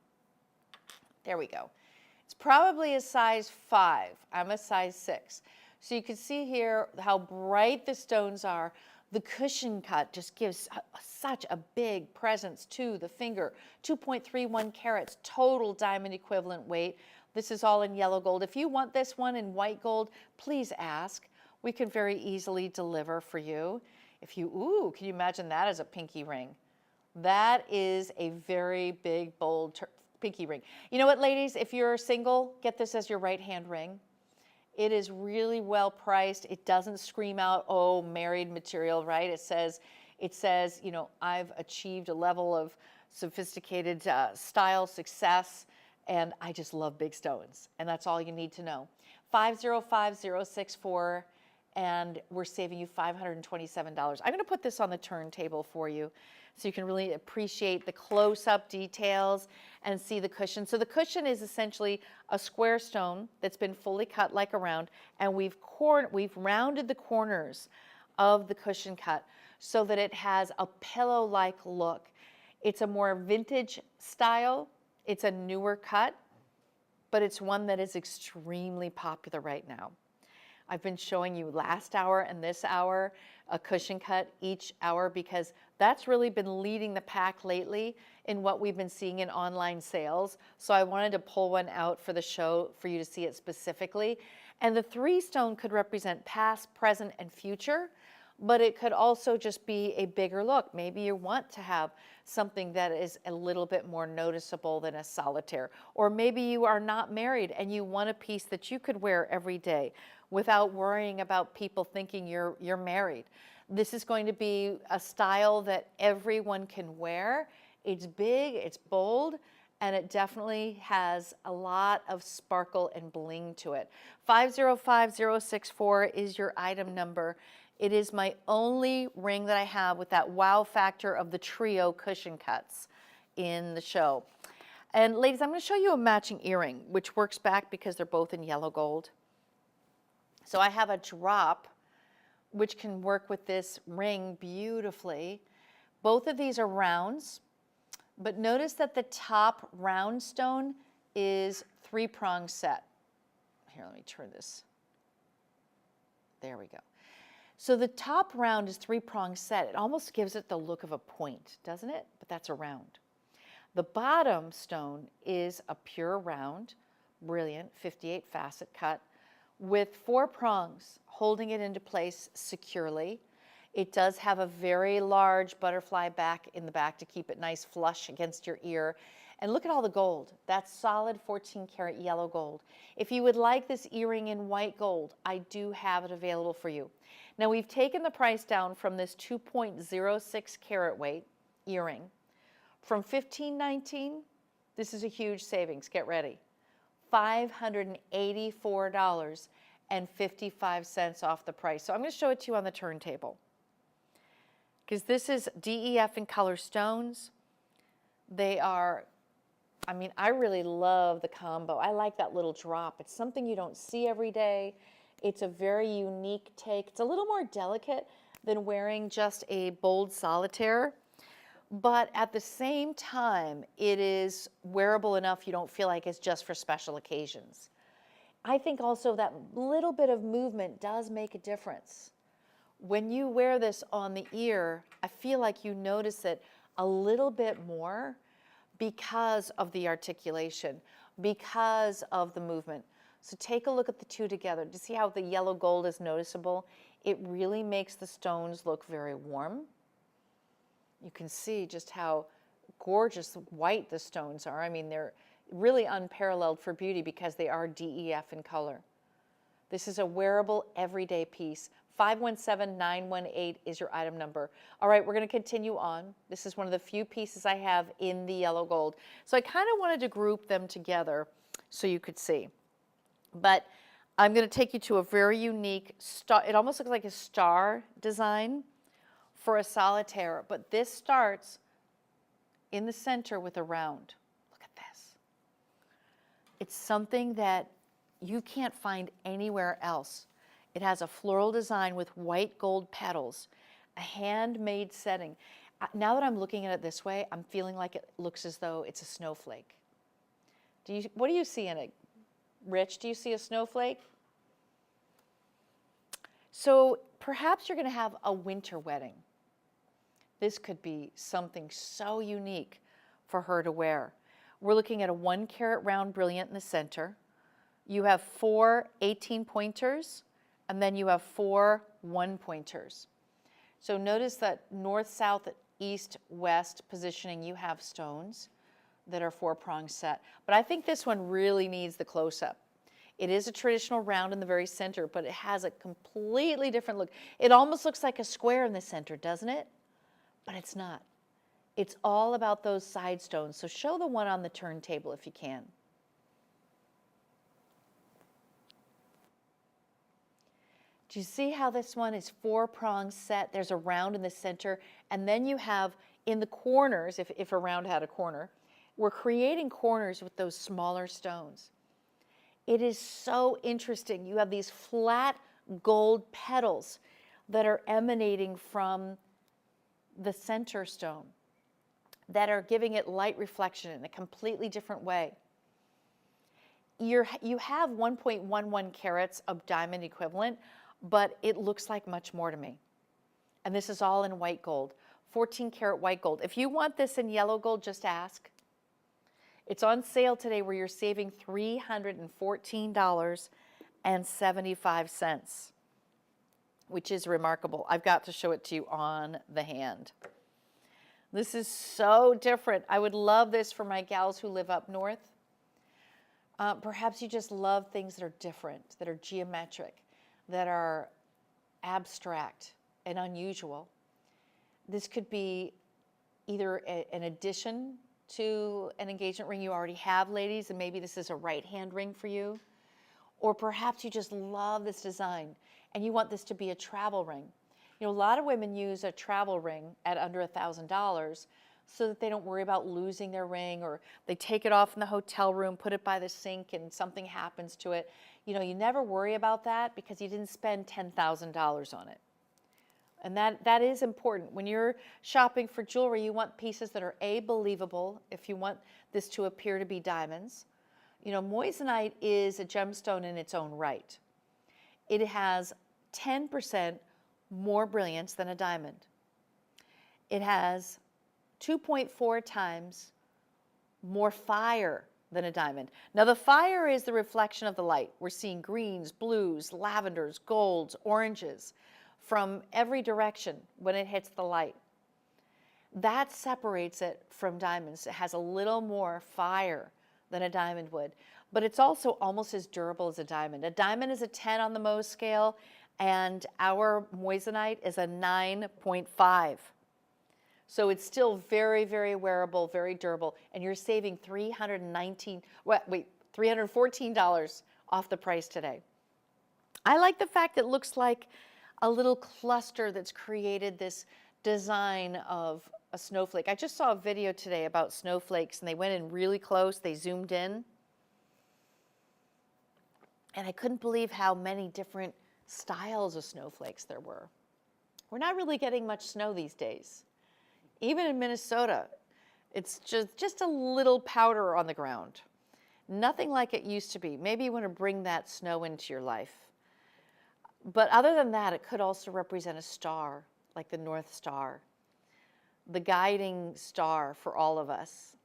There we go. It's probably a size 5. I'm a size 6. So you can see here how bright the stones are. The cushion cut just gives such a big presence to the finger. 2.31 carats total diamond equivalent weight. This is all in yellow gold. If you want this one in white gold, please ask. We can very easily deliver for you. If you, ooh, can you imagine that as a pinky ring? That is a very big, bold pinky ring. You know what, ladies? If you're single, get this as your right-hand ring. It is really well priced. It doesn't scream out, oh, married material, right? It says, you know, I've achieved a level of sophisticated style success, and I just love big stones. And that's all you need to know. 505064, and we're saving you $527. I'm going to put this on the turntable for you so you can really appreciate the close-up details and see the cushion. So the cushion is essentially a square stone that's been fully cut like a round, and we've rounded the corners of the cushion cut so that it has a pillow-like look. It's a more vintage style. It's a newer cut, but it's one that is extremely popular right now. I've been showing you last hour and this hour a cushion cut each hour because that's really been leading the pack lately in what we've been seeing in online sales. So I wanted to pull one out for the show for you to see it specifically. And the 3 stone could represent past, present, and future, but it could also just be a bigger look. Maybe you want to have something that is a little bit more noticeable than a solitaire. Or maybe you are not married and you want a piece that you could wear every day without worrying about people thinking you're married. This is going to be a style that everyone can wear. It's big, it's bold, and it definitely has a lot of sparkle and bling to it. 505064 is your item number. It is my only ring that I have with that wow factor of the trio cushion cuts in the show. And ladies, I'm going to show you a matching earring, which works back because they're both in yellow gold. So I have a drop, which can work with this ring beautifully. Both of these are rounds, but notice that the top round stone is 3-prong set. Here, let me turn this. There we go. So the top round is 3-prong set. It almost gives it the look of a point, doesn't it? But that's a round. The bottom stone is a pure round, brilliant 58 facet cut with 4 prongs holding it into place securely. It does have a very large butterfly back in the back to keep it nice flush against your ear. And look at all the gold. That's solid 14 karat yellow gold. If you would like this earring in white gold, I do have it available for you. Now we've taken the price down from this 2.06 carat weight earring from $15.19. This is a huge savings. Get ready. $584.55 off the price. So I'm going to show it to you on the turntable because this is DEF in color stones. They are, I mean, I really love the combo. I like that little drop. It's something you don't see every day. It's a very unique take. It's a little more delicate than wearing just a bold solitaire, but at the same time, it is wearable enough you don't feel like it's just for special occasions. I think also that little bit of movement does make a difference. When you wear this on the ear, I feel like you notice it a little bit more because of the articulation, because of the movement. So take a look at the two together. Do you see how the yellow gold is noticeable? It really makes the stones look very warm. You can see just how gorgeous white the stones are. I mean, they're really unparalleled for beauty because they are DEF in color. This is a wearable everyday piece. 517918 is your item number. All right, we're going to continue on. This is one of the few pieces I have in the yellow gold. So I kind of wanted to group them together so you could see. But I'm going to take you to a very unique star. It almost looks like a star design for a solitaire, but this starts in the center with a round. Look at this. It's something that you can't find anywhere else. It has a floral design with white gold petals, a handmade setting. Now that I'm looking at it this way, I'm feeling like it looks as though it's a snowflake. What do you see in it? Rich, do you see a snowflake? So perhaps you're going to have a winter wedding. This could be something so unique for her to wear. We're looking at a 1 carat round brilliant in the center. You have 4 18-pointers, and then you have 4 1-pointers. So notice that north-south east-west positioning, you have stones that are 4-prong set. But I think this one really needs the close-up. It is a traditional round in the very center, but it has a completely different look. It almost looks like a square in the center, doesn't it? But it's not. It's all about those side stones. So show the one on the turntable if you can. Do you see how this one is 4-prong set? There's a round in the center, and then you have in the corners, if a round had a corner, we're creating corners with those smaller stones. It is so interesting. You have these flat gold petals that are emanating from the center stone that are giving it light reflection in a completely different way. You have 1.11 carats of diamond equivalent, but it looks like much more to me. And this is all in white gold, 14 karat white gold. If you want this in yellow gold, just ask. It's on sale today where you're saving $314.75, which is remarkable. I've got to show it to you on the hand. This is so different. I would love this for my gals who live up north. Perhaps you just love things that are different, that are geometric, that are abstract and unusual. This could be either an addition to an engagement ring you already have, ladies, and maybe this is a right-hand ring for you. Or perhaps you just love this design and you want this to be a travel ring. You know, a lot of women use a travel ring at under $1,000 so that they don't worry about losing their ring, or they take it off in the hotel room, put it by the sink, and something happens to it. You know, you never worry about that because you didn't spend $10,000 on it. And that is important. When you're shopping for jewelry, you want pieces that are A, believable, if you want this to appear to be diamonds. You know, moissanite is a gemstone in its own right. It has 10% more brilliance than a diamond. It has 2.4 times more fire than a diamond. Now the fire is the reflection of the light. We're seeing greens, blues, lavenders, golds, oranges from every direction when it hits the light. That separates it from diamonds. It has a little more fire than a diamond would, but it's also almost as durable as a diamond. A diamond is a 10 on the Mohs scale, and our moissanite is a 9.5. So it's still very, very wearable, very durable, and you're saving $314 off the price today. I like the fact that it looks like a little cluster that's created this design of a snowflake. I just saw a video today about snowflakes, and they went in really close, they zoomed in, and I couldn't believe how many different styles of snowflakes there were. We're not really getting much snow these days. Even in Minnesota, it's just a little powder on the ground. Nothing like it used to be. Maybe you want to bring that snow into your life. But other than that, it could also represent a star, like the North Star, the guiding star for all of us.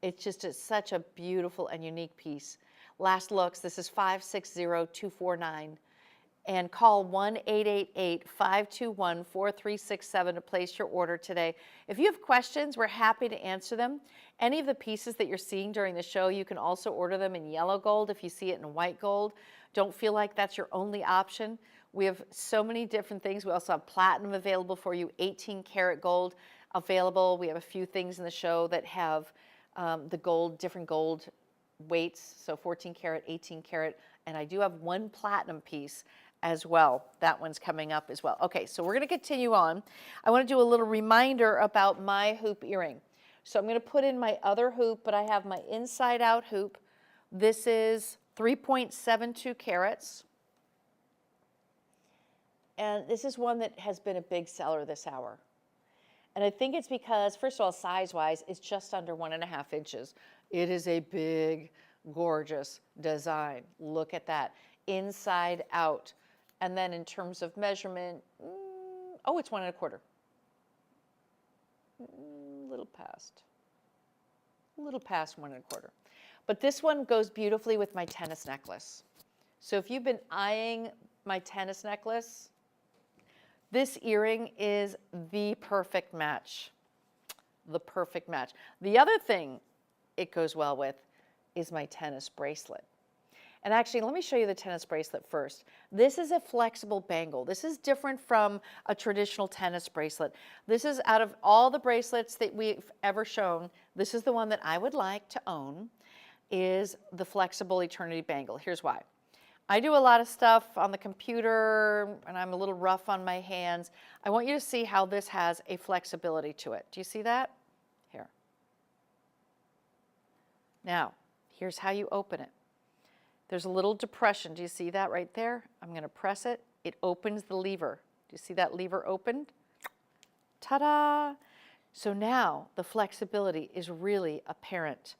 It's just such a beautiful and unique piece. Last looks, this is 560-249. And call 1-888-521-4367 to place your order today. If you have questions, we're happy to answer them. Any of the pieces that you're seeing during the show, you can also order them in yellow gold if you see it in white gold. Don't feel like that's your only option. We have so many different things. We also have platinum available for you, 18 karat gold available. We have a few things in the show that have the gold, different gold weights, so 14 karat, 18 karat, and I do have one platinum piece as well. That one's coming up as well. Okay, so we're going to continue on. I want to do a little reminder about my hoop earring. So I'm going to put in my other hoop, but I have my inside out hoop. This is 3.72 carats. And this is one that has been a big seller this hour. And I think it's because, first of all, size-wise, it's just under 1.5 inches. It is a big, gorgeous design. Look at that. Inside out. And then in terms of measurement, oh, it's 1.25. Little past 1.25. But this one goes beautifully with my tennis necklace. So if you've been eyeing my tennis necklace, This earring is the perfect match. The perfect match. The other thing it goes well with is my tennis bracelet. And actually, let me show you the tennis bracelet first. This is a flexible bangle. This is different from a traditional tennis bracelet. This is, out of all the bracelets that we've ever shown, this is the one that I would like to own, is the flexible eternity bangle. Here's why. I do a lot of stuff on the computer and I'm a little rough on my hands. I want you to see how this has a flexibility to it. Do you see that? Here. Now, here's how you open it. There's a little depression. Do you see that right there? I'm going to press it. It opens the lever. Do you see that lever opened? Ta-da! So now the flexibility is really apparent.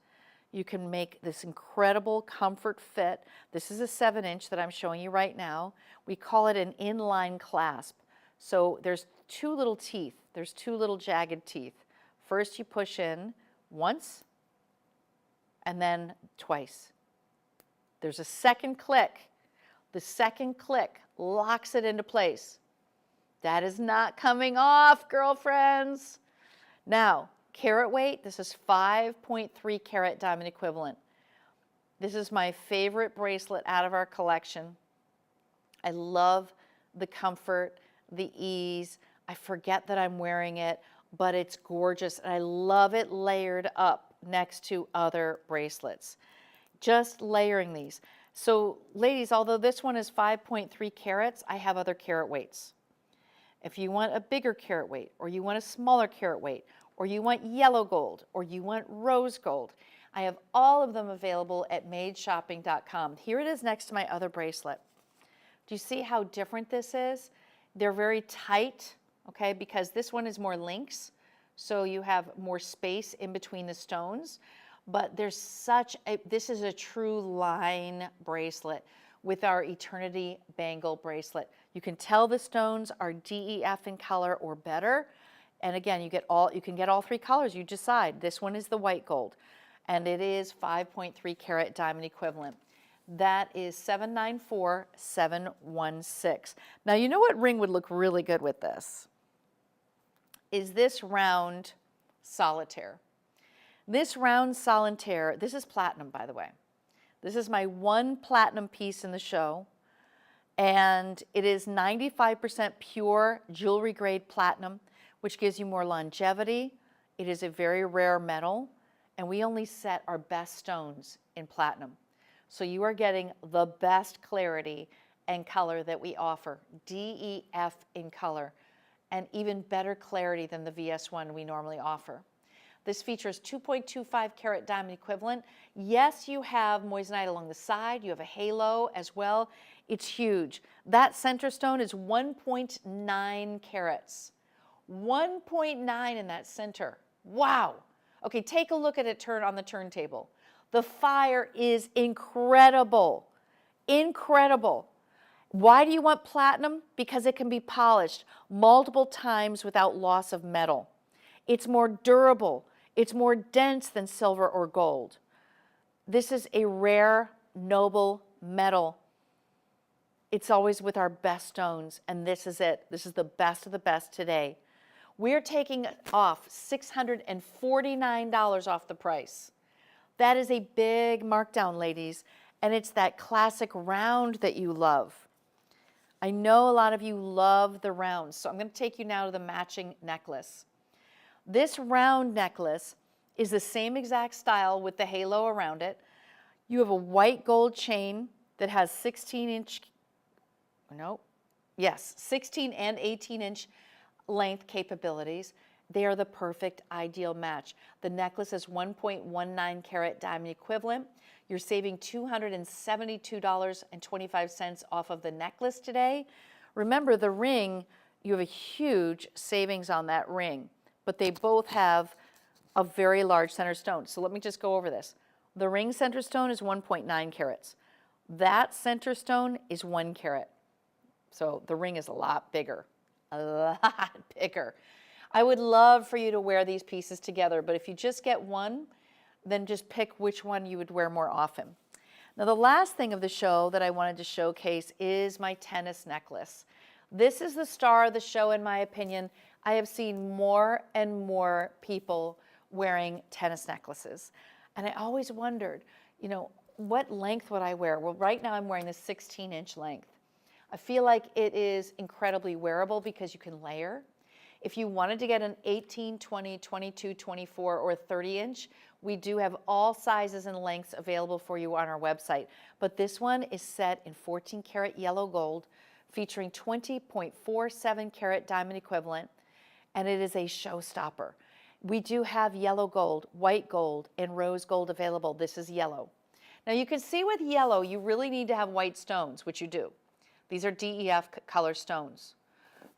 You can make this incredible comfort fit. This is a 7-inch that I'm showing you right now. We call it an inline clasp. So there's two little teeth. There's two little jagged teeth. First you push in once and then twice. There's a second click. The second click locks it into place. That is not coming off, girlfriends. Now, carat weight, this is 5.3 carat diamond equivalent. This is my favorite bracelet out of our collection. I love the comfort, the ease. I forget that I'm wearing it, but it's gorgeous. And I love it layered up next to other bracelets. Just layering these. So ladies, although this one is 5.3 carats, I have other carat weights. If you want a bigger carat weight, or you want a smaller carat weight, or you want yellow gold, or you want rose gold, I have all of them available at madeshopping.com. Here it is next to my other bracelet. Do you see how different this is? They're very tight, okay, because this one is more links, so you have more space in between the stones. But there's this is a true line bracelet with our Eternity Bangle bracelet. You can tell the stones are DEF in color or better. And again, you can get all three colors, you decide. This one is the white gold, and it is 5.3 carat diamond equivalent. That is $794,716. Now, you know what ring would look really good with this? Is this round solitaire. This round solitaire, this is platinum, by the way. This is my one platinum piece in the show, and it is 95% pure jewelry grade platinum, which gives you more longevity. It is a very rare metal, and we only set our best stones in platinum. So you are getting the best clarity and color that we offer, DEF in color, and even better clarity than the VS1 we normally offer. This features 2.25 carat diamond equivalent. Yes, you have moissanite along the side. You have a halo as well. It's huge. That center stone is 1.9 carats. 1.9 in that center. Wow. Okay, take a look at it on the turntable. The fire is incredible. Incredible. Why do you want platinum? Because it can be polished multiple times without loss of metal. It's more durable. It's more dense than silver or gold. This is a rare, noble metal. It's always with our best stones, and this is it. This is the best of the best today. We're taking off $649 off the price. That is a big markdown, ladies, and it's that classic round that you love. I know a lot of you love the rounds, so I'm going to take you now to the matching necklace. This round necklace is the same exact style with the halo around it. You have a white gold chain that has 16 and 18-inch length capabilities. They are the perfect ideal match. The necklace is 1.19 carat diamond equivalent. You're saving $272.25 off of the necklace today. Remember, the ring, you have a huge savings on that ring, but they both have a very large center stone. So let me just go over this. The ring center stone is 1.9 carats. That center stone is 1 carat. So the ring is a lot bigger, a lot bigger. I would love for you to wear these pieces together, but if you just get one, then just pick which one you would wear more often. Now, the last thing of the show that I wanted to showcase is my tennis necklace. This is the star of the show, in my opinion. I have seen more and more people wearing tennis necklaces. And I always wondered, what length would I wear? Well, right now I'm wearing this 16-inch length. I feel like it is incredibly wearable because you can layer. If you wanted to get an 18, 20, 22, 24, or 30-inch, we do have all sizes and lengths available for you on our website. But this one is set in 14 karat yellow gold, featuring 20.47 karat diamond equivalent, and it is a showstopper. We do have yellow gold, white gold, and rose gold available. This is yellow. Now you can see with yellow, you really need to have white stones, which you do. These are DEF color stones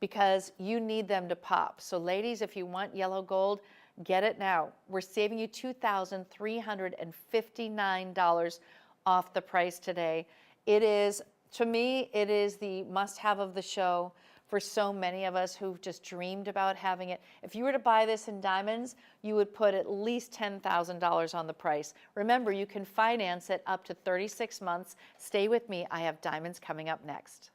because you need them to pop. So ladies, if you want yellow gold, get it now. We're saving you $2,359 off the price today. It is, to me, it is the must-have of the show for so many of us who've just dreamed about having it. If you were to buy this in diamonds, you would put at least $10,000 on the price. Remember, you can finance it up to 36 months. Stay with me. I have diamonds coming up next.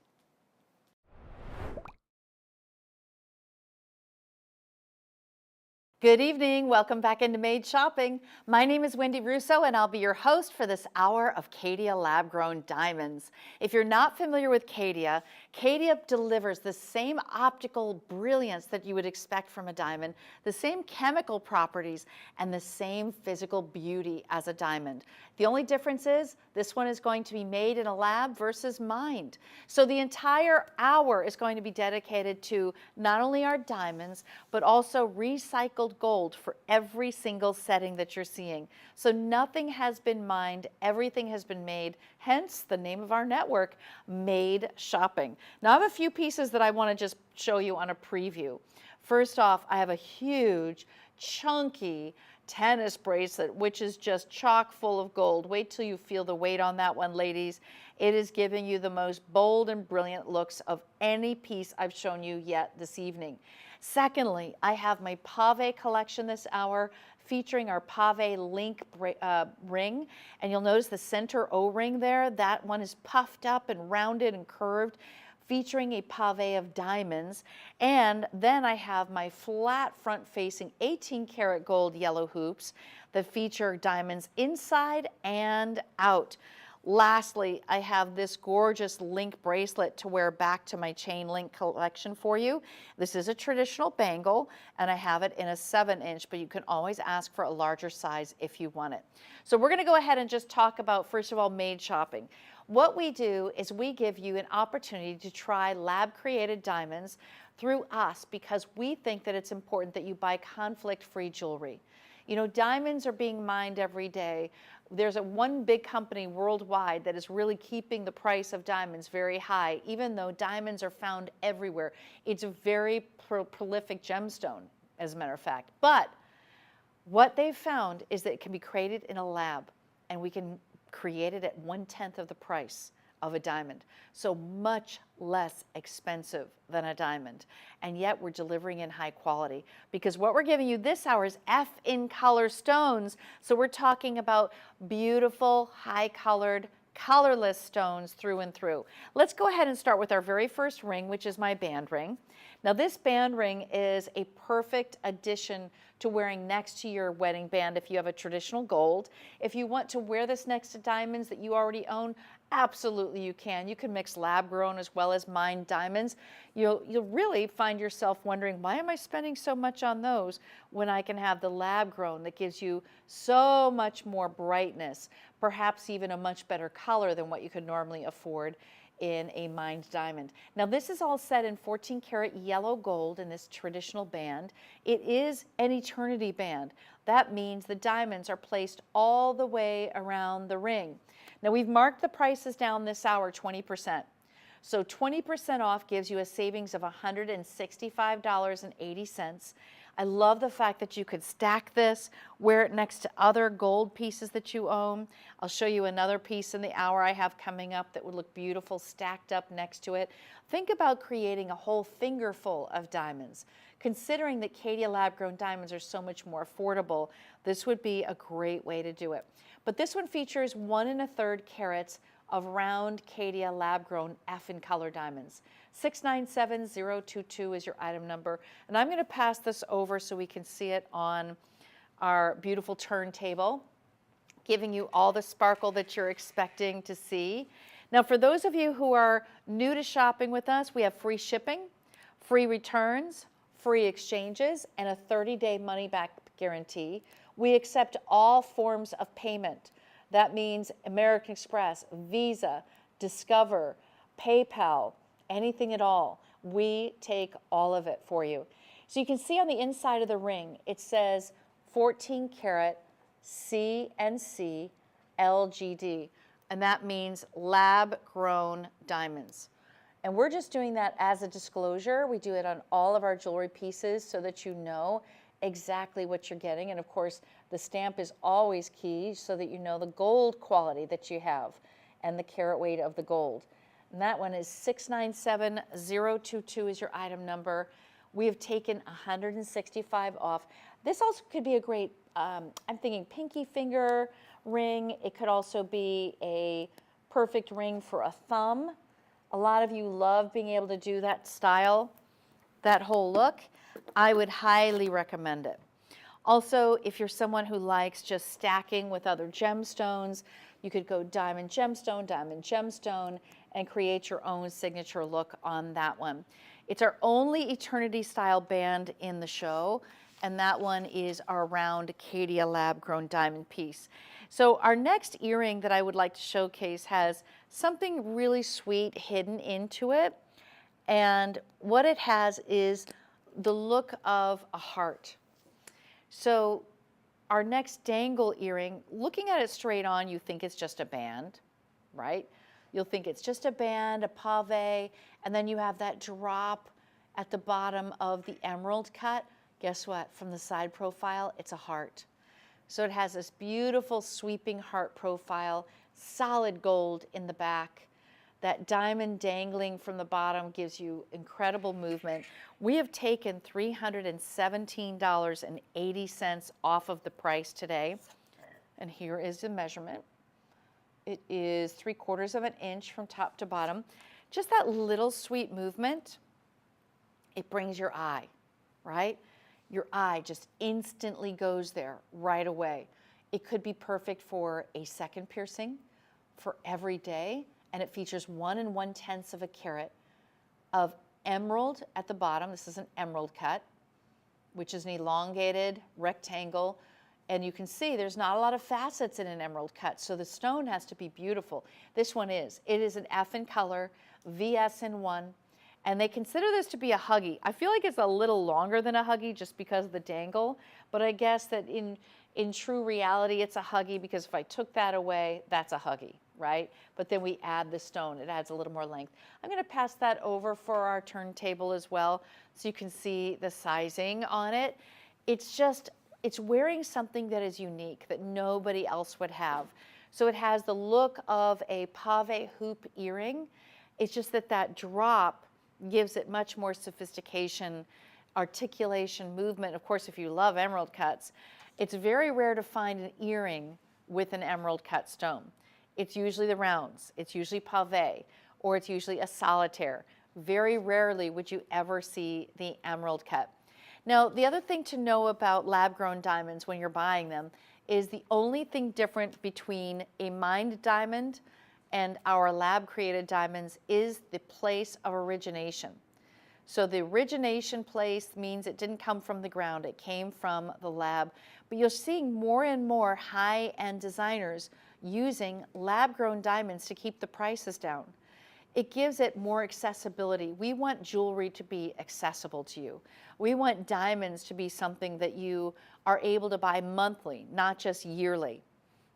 Good evening. Welcome back into Made Shopping. My name is Wendy Russo, and I'll be your host for this hour of Caydia lab-grown diamonds. If you're not familiar with Caydia, Caydia delivers the same optical brilliance that you would expect from a diamond, the same chemical properties, and the same physical beauty as a diamond. The only difference is this one is going to be made in a lab versus mined. So the entire hour is going to be dedicated to not only our diamonds, but also recycled gold for every single setting that you're seeing. So nothing has been mined, everything has been made, hence the name of our network, Made Shopping. Now I have a few pieces that I want to just show you on a preview. First off, I have a huge, chunky tennis bracelet, which is just chock full of gold. Wait till you feel the weight on that one, ladies. It is giving you the most bold and brilliant looks of any piece I've shown you yet this evening. Secondly, I have my pave collection this hour featuring our pave link ring. And you'll notice the center O-ring there, that one is puffed up and rounded and curved, featuring a pave of diamonds. And then I have my flat front-facing 18 karat gold yellow hoops that feature diamonds inside and out. Lastly, I have this gorgeous link bracelet to wear back to my chain link collection for you. This is a traditional bangle, and I have it in a 7-inch, but you can always ask for a larger size if you want it. So we're going to go ahead and just talk about, first of all, Made Shopping. What we do is we give you an opportunity to try lab-created diamonds through us because we think that it's important that you buy conflict-free jewelry. You know, diamonds are being mined every day. There's one big company worldwide that is really keeping the price of diamonds very high, even though diamonds are found everywhere. It's a very prolific gemstone, as a matter of fact. But what they've found is that it can be created in a lab, and we can create it at 1/10 of the price of a diamond. So much less expensive than a diamond. And yet we're delivering in high quality because what we're giving you this hour is F in color stones. So we're talking about beautiful, high colored, colorless stones through and through. Let's go ahead and start with our very first ring, which is my band ring. Now this band ring is a perfect addition to wearing next to your wedding band if you have a traditional gold. If you want to wear this next to diamonds that you already own, absolutely you can. You can mix lab grown as well as mined diamonds. You'll really find yourself wondering, why am I spending so much on those when I can have the lab grown that gives you so much more brightness, perhaps even a much better color than what you could normally afford in a mined diamond. Now this is all set in 14 karat yellow gold in this traditional band. It is an eternity band. That means the diamonds are placed all the way around the ring. Now we've marked the prices down this hour 20%. So 20% off gives you a savings of $165.80. I love the fact that you could stack this, wear it next to other gold pieces that you own. I'll show you another piece in the hour I have coming up that would look beautiful stacked up next to it. Think about creating a whole fingerful of diamonds. Considering that Caydia lab-grown diamonds are so much more affordable, this would be a great way to do it. But this one features 1 1/3 carats of round Caydia lab-grown F in color diamonds. 697022 is your item number. And I'm going to pass this over so we can see it on our beautiful turntable, giving you all the sparkle that you're expecting to see. Now, for those of you who are new to shopping with us, we have free shipping, free returns, free exchanges, and a 30-day money-back guarantee. We accept all forms of payment. That means American Express, Visa, Discover, PayPal, anything at all. We take all of it for you. So you can see on the inside of the ring, it says 14 karat CNC LGD, and that means lab-grown diamonds. And we're just doing that as a disclosure. We do it on all of our jewelry pieces so that you know exactly what you're getting. And of course, the stamp is always key so that you know the gold quality that you have and the carat weight of the gold. And that one is 697022 is your item number. We have taken 165 off. This also could be a great, I'm thinking pinky finger ring. It could also be a perfect ring for a thumb. A lot of you love being able to do that style, that whole look. I would highly recommend it. Also, if you're someone who likes just stacking with other gemstones, you could go diamond, gemstone, and create your own signature look on that one. It's our only eternity style band in the show, and that one is our round Caydia lab-grown diamond piece. So our next earring that I would like to showcase has something really sweet hidden into it, and what it has is the look of a heart. So our next dangle earring, looking at it straight on, you think it's just a band, right? You'll think it's just a band, a pave, and then you have that drop at the bottom of the emerald cut. Guess what? From the side profile, it's a heart. So it has this beautiful sweeping heart profile, solid gold in the back. That diamond dangling from the bottom gives you incredible movement. We have taken $317.80 off of the price today. And here is the measurement. It is 3/4 of an inch from top to bottom. Just that little sweet movement, it brings your eye, right? Your eye just instantly goes there right away. It could be perfect for a second piercing, for every day, and it features 1 1/10 of a carat of emerald at the bottom. This is an emerald cut, which is an elongated rectangle. And you can see there's not a lot of facets in an emerald cut, so the stone has to be beautiful. This one is. It is an F in color, VS in 1, and they consider this to be a huggy. I feel like it's a little longer than a huggy just because of the dangle, but I guess that in true reality, it's a huggy because if I took that away, that's a huggy, right? But then we add the stone. It adds a little more length. I'm going to pass that over for our turntable as well so you can see the sizing on it. It's wearing something that is unique, that nobody else would have. So it has the look of a pave hoop earring. It's just that drop gives it much more sophistication, articulation, movement. Of course, if you love emerald cuts, it's very rare to find an earring with an emerald cut stone. It's usually the rounds, it's usually pave, or it's usually a solitaire. Very rarely would you ever see the emerald cut. Now, the other thing to know about lab-grown diamonds when you're buying them is the only thing different between a mined diamond and our lab-created diamonds is the place of origination. So the origination place means it didn't come from the ground, it came from the lab. But you're seeing more and more high-end designers using lab-grown diamonds to keep the prices down. It gives it more accessibility. We want jewelry to be accessible to you. We want diamonds to be something that you are able to buy monthly, not just yearly.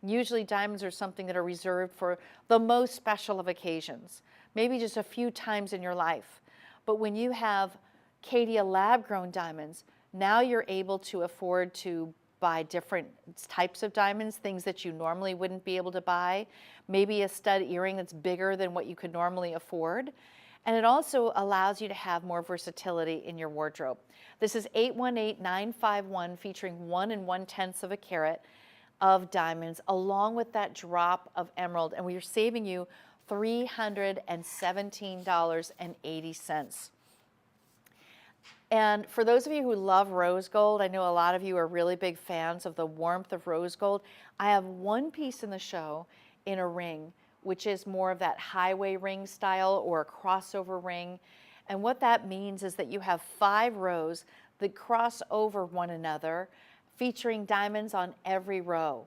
Usually diamonds are something that are reserved for the most special of occasions, maybe just a few times in your life. But when you have Caydia lab-grown diamonds, now you're able to afford to buy different types of diamonds, things that you normally wouldn't be able to buy, maybe a stud earring that's bigger than what you could normally afford. And it also allows you to have more versatility in your wardrobe. This is 818951 featuring 1 1/10 of a carat of diamonds along with that drop of emerald, and we are saving you $317.80. And for those of you who love rose gold, I know a lot of you are really big fans of the warmth of rose gold. I have one piece in the show in a ring, which is more of that highway ring style or a crossover ring. And what that means is that you have 5 rows that cross over one another, featuring diamonds on every row.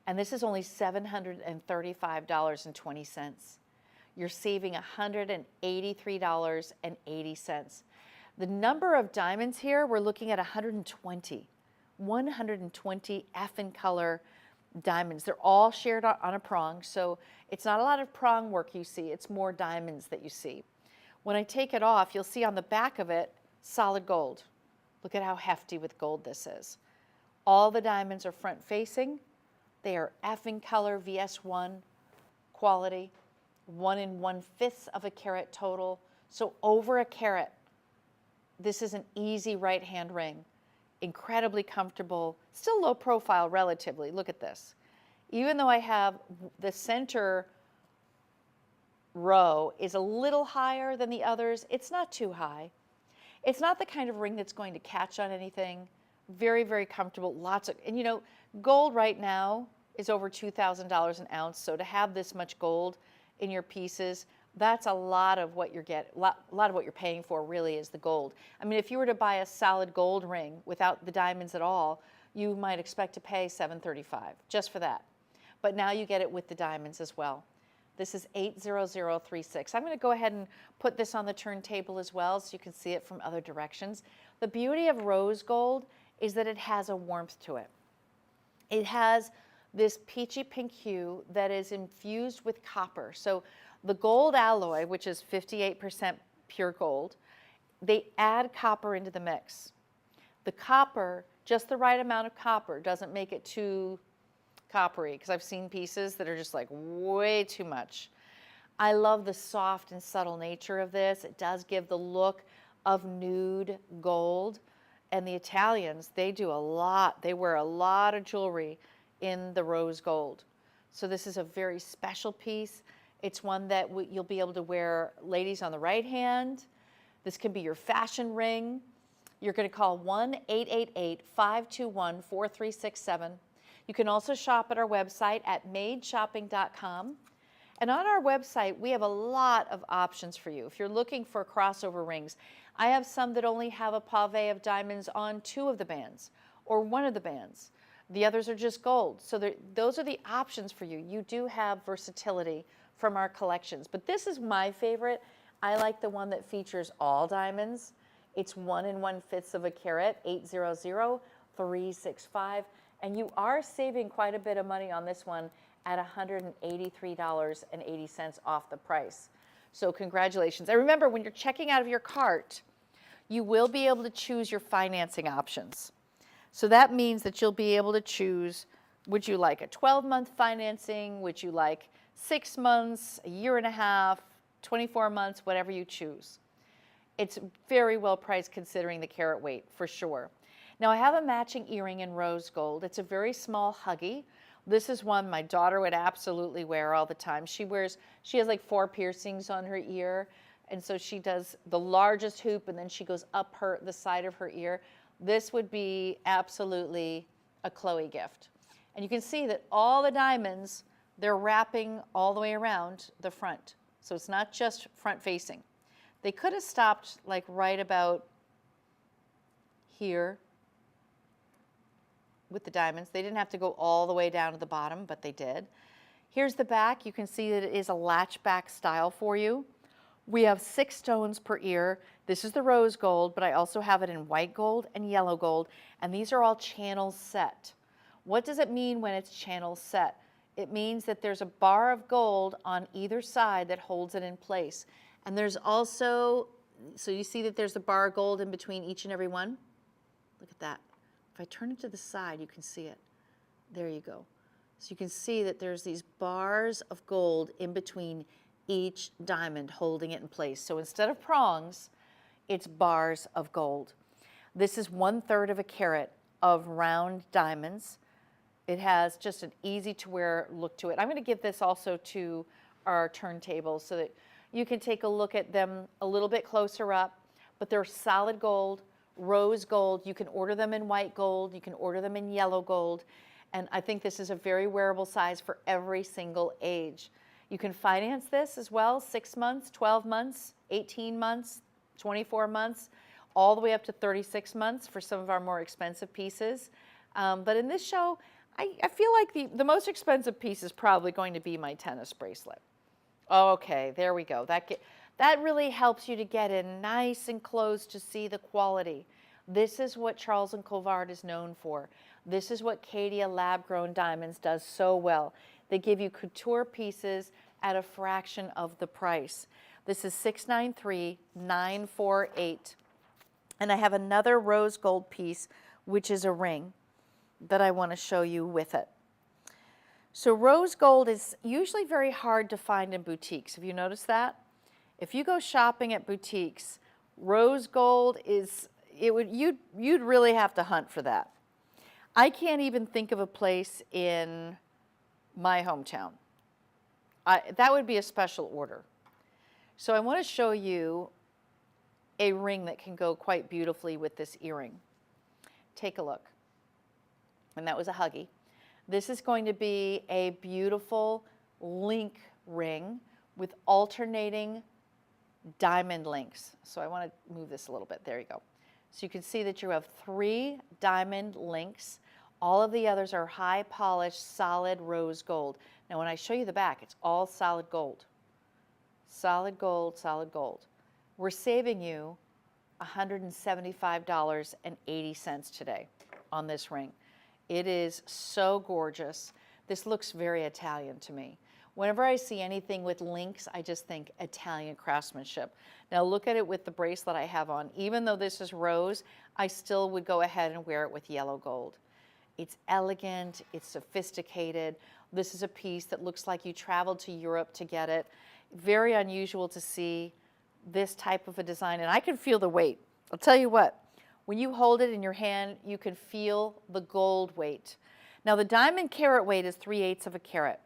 And this is only $735.20. You're saving $183.80. The number of diamonds here, we're looking at 120 F in color diamonds. They're all shared on a prong, so it's not a lot of prong work you see, it's more diamonds that you see. When I take it off, you'll see on the back of it, solid gold. Look at how hefty with gold this is. All the diamonds are front facing. They are F in color VS1 quality, 1 1/5 of a carat total, so over a carat. This is an easy right hand ring, incredibly comfortable, still low profile relatively. Look at this. Even though I have the center row is a little higher than the others, it's not too high. It's not the kind of ring that's going to catch on anything. Very, very comfortable, lots of, and you know, gold right now is over $2,000 an ounce, so to have this much gold in your pieces, that's a lot of what you're getting, a lot of what you're paying for really is the gold. I mean, if you were to buy a solid gold ring without the diamonds at all, you might expect to pay $735 just for that. But now you get it with the diamonds as well. This is 80036. I'm going to go ahead and put this on the turntable as well so you can see it from other directions. The beauty of rose gold is that it has a warmth to it. It has this peachy pink hue that is infused with copper. So the gold alloy, which is 58% pure gold, they add copper into the mix. The copper, just the right amount of copper, doesn't make it too coppery, because I've seen pieces that are just like way too much. I love the soft and subtle nature of this. It does give the look of nude gold. And the Italians, they do a lot. They wear a lot of jewelry in the rose gold. So this is a very special piece. It's one that you'll be able to wear, ladies, on the right hand. This can be your fashion ring. You're going to call 1-888-521-4367. You can also shop at our website at madeshopping.com. And on our website, we have a lot of options for you. If you're looking for crossover rings, I have some that only have a pave of diamonds on 2 of the bands or 1 of the bands. The others are just gold. So those are the options for you. You do have versatility from our collections. But this is my favorite. I like the one that features all diamonds. It's 1 1/5 of a carat, 800-365. And you are saving quite a bit of money on this one at $183.80 off the price. So congratulations. And remember, when you're checking out of your cart, you will be able to choose your financing options. So that means that you'll be able to choose, would you like a 12-month financing? Would you like 6 months, a year and a half, 24 months, whatever you choose. It's very well priced considering the carat weight, for sure. Now I have a matching earring in rose gold. It's a very small huggy. This is one my daughter would absolutely wear all the time. She has like 4 piercings on her ear, and so she does the largest hoop and then she goes up the side of her ear. This would be absolutely a Chloe gift. And you can see that all the diamonds, they're wrapping all the way around the front. So it's not just front facing. They could have stopped like right about here with the diamonds. They didn't have to go all the way down to the bottom, but they did. Here's the back. You can see that it is a latchback style for you. We have 6 stones per ear. This is the rose gold, but I also have it in white gold and yellow gold, and these are all channels set. What does it mean when it's channels set? It means that there's a bar of gold on either side that holds it in place. And there's also, so you see that there's a bar of gold in between each and every one? Look at that. If I turn it to the side, you can see it. There you go. So you can see that there's these bars of gold in between each diamond holding it in place. So instead of prongs, it's bars of gold. This is 1/3 of a carat of round diamonds. It has just an easy to wear look to it. I'm going to give this also to our turntables so that you can take a look at them a little bit closer up, but they're solid gold, rose gold. You can order them in white gold. You can order them in yellow gold. And I think this is a very wearable size for every single age. You can finance this as well, 6 months, 12 months, 18 months, 24 months, all the way up to 36 months for some of our more expensive pieces. But in this show, I feel like the most expensive piece is probably going to be my tennis bracelet. Okay, there we go. That really helps you to get in nice and close to see the quality. This is what Charles Colvard is known for. This is what Caydia lab-grown diamonds does so well. They give you couture pieces at a fraction of the price. This is $693,948. And I have another rose gold piece, which is a ring that I want to show you with it. So rose gold is usually very hard to find in boutiques. Have you noticed that? If you go shopping at boutiques, rose gold is, you'd really have to hunt for that. I can't even think of a place in my hometown. That would be a special order. So I want to show you a ring that can go quite beautifully with this earring. Take a look. And that was a huggy. This is going to be a beautiful link ring with alternating diamond links. So I want to move this a little bit. There you go. So you can see that you have 3 diamond links. All of the others are high polished, solid rose gold. Now when I show you the back, it's all solid gold. Solid gold, solid gold. We're saving you $175.80 today on this ring. It is so gorgeous. This looks very Italian to me. Whenever I see anything with links, I just think Italian craftsmanship. Now look at it with the bracelet I have on. Even though this is rose, I still would go ahead and wear it with yellow gold. It's elegant, it's sophisticated. This is a piece that looks like you traveled to Europe to get it. Very unusual to see this type of a design, and I can feel the weight. I'll tell you what, when you hold it in your hand, you can feel the gold weight. Now the diamond carat weight is 3/8 of a carat.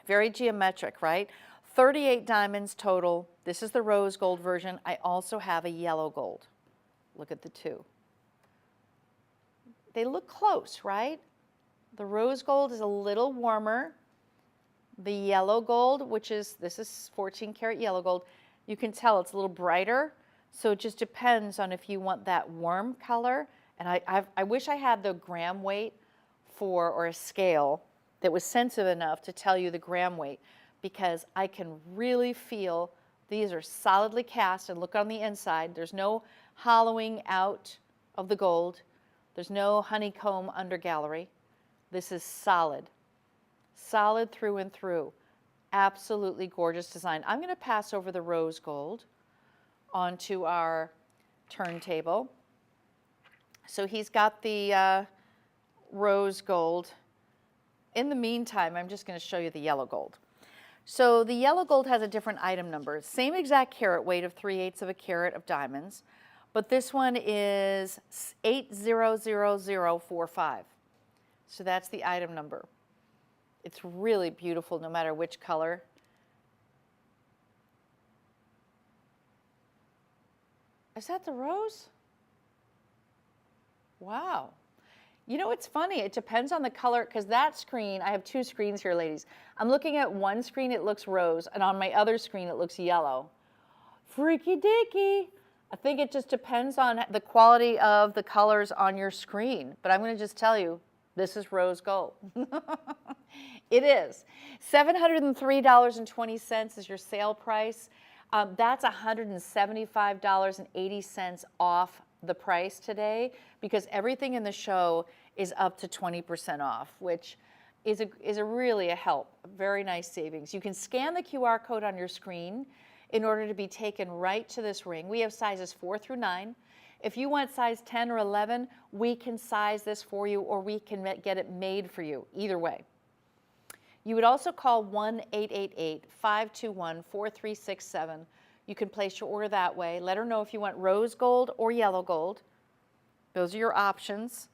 Very geometric, right? 38 diamonds total. This is the rose gold version. I also have a yellow gold. Look at the two. They look close, right? The rose gold is a little warmer. The yellow gold, this is 14 karat yellow gold, you can tell it's a little brighter. So it just depends on if you want that warm color. And I wish I had the gram weight or a scale that was sensitive enough to tell you the gram weight, because I can really feel these are solidly cast, and look on the inside. There's no hollowing out of the gold. There's no honeycomb undergallery. This is solid. Solid through and through. Absolutely gorgeous design. I'm going to pass over the rose gold onto our turntable. So he's got the rose gold. In the meantime, I'm just going to show you the yellow gold. So the yellow gold has a different item number. Same exact carat weight of 3/8 of a carat of diamonds, but this one is 800045. So that's the item number. It's really beautiful no matter which color. Is that the rose? Wow. You know, it's funny. It depends on the color, because that screen, I have 2 screens here, ladies. I'm looking at one screen, it looks rose, and on my other screen, it looks yellow. Freaky dicky. I think it just depends on the quality of the colors on your screen. But I'm going to just tell you, this is rose gold. It is. $703.20 is your sale price. That's $175.80 off the price today, because everything in the show is up to 20% off, which is really a help. Very nice savings. You can scan the QR code on your screen in order to be taken right to this ring. We have sizes 4 through 9. If you want size 10 or 11, we can size this for you, or we can get it made for you, either way. You would also call 1-888-521-4367. You can place your order that way. Let her know if you want rose gold or yellow gold. Those are your options.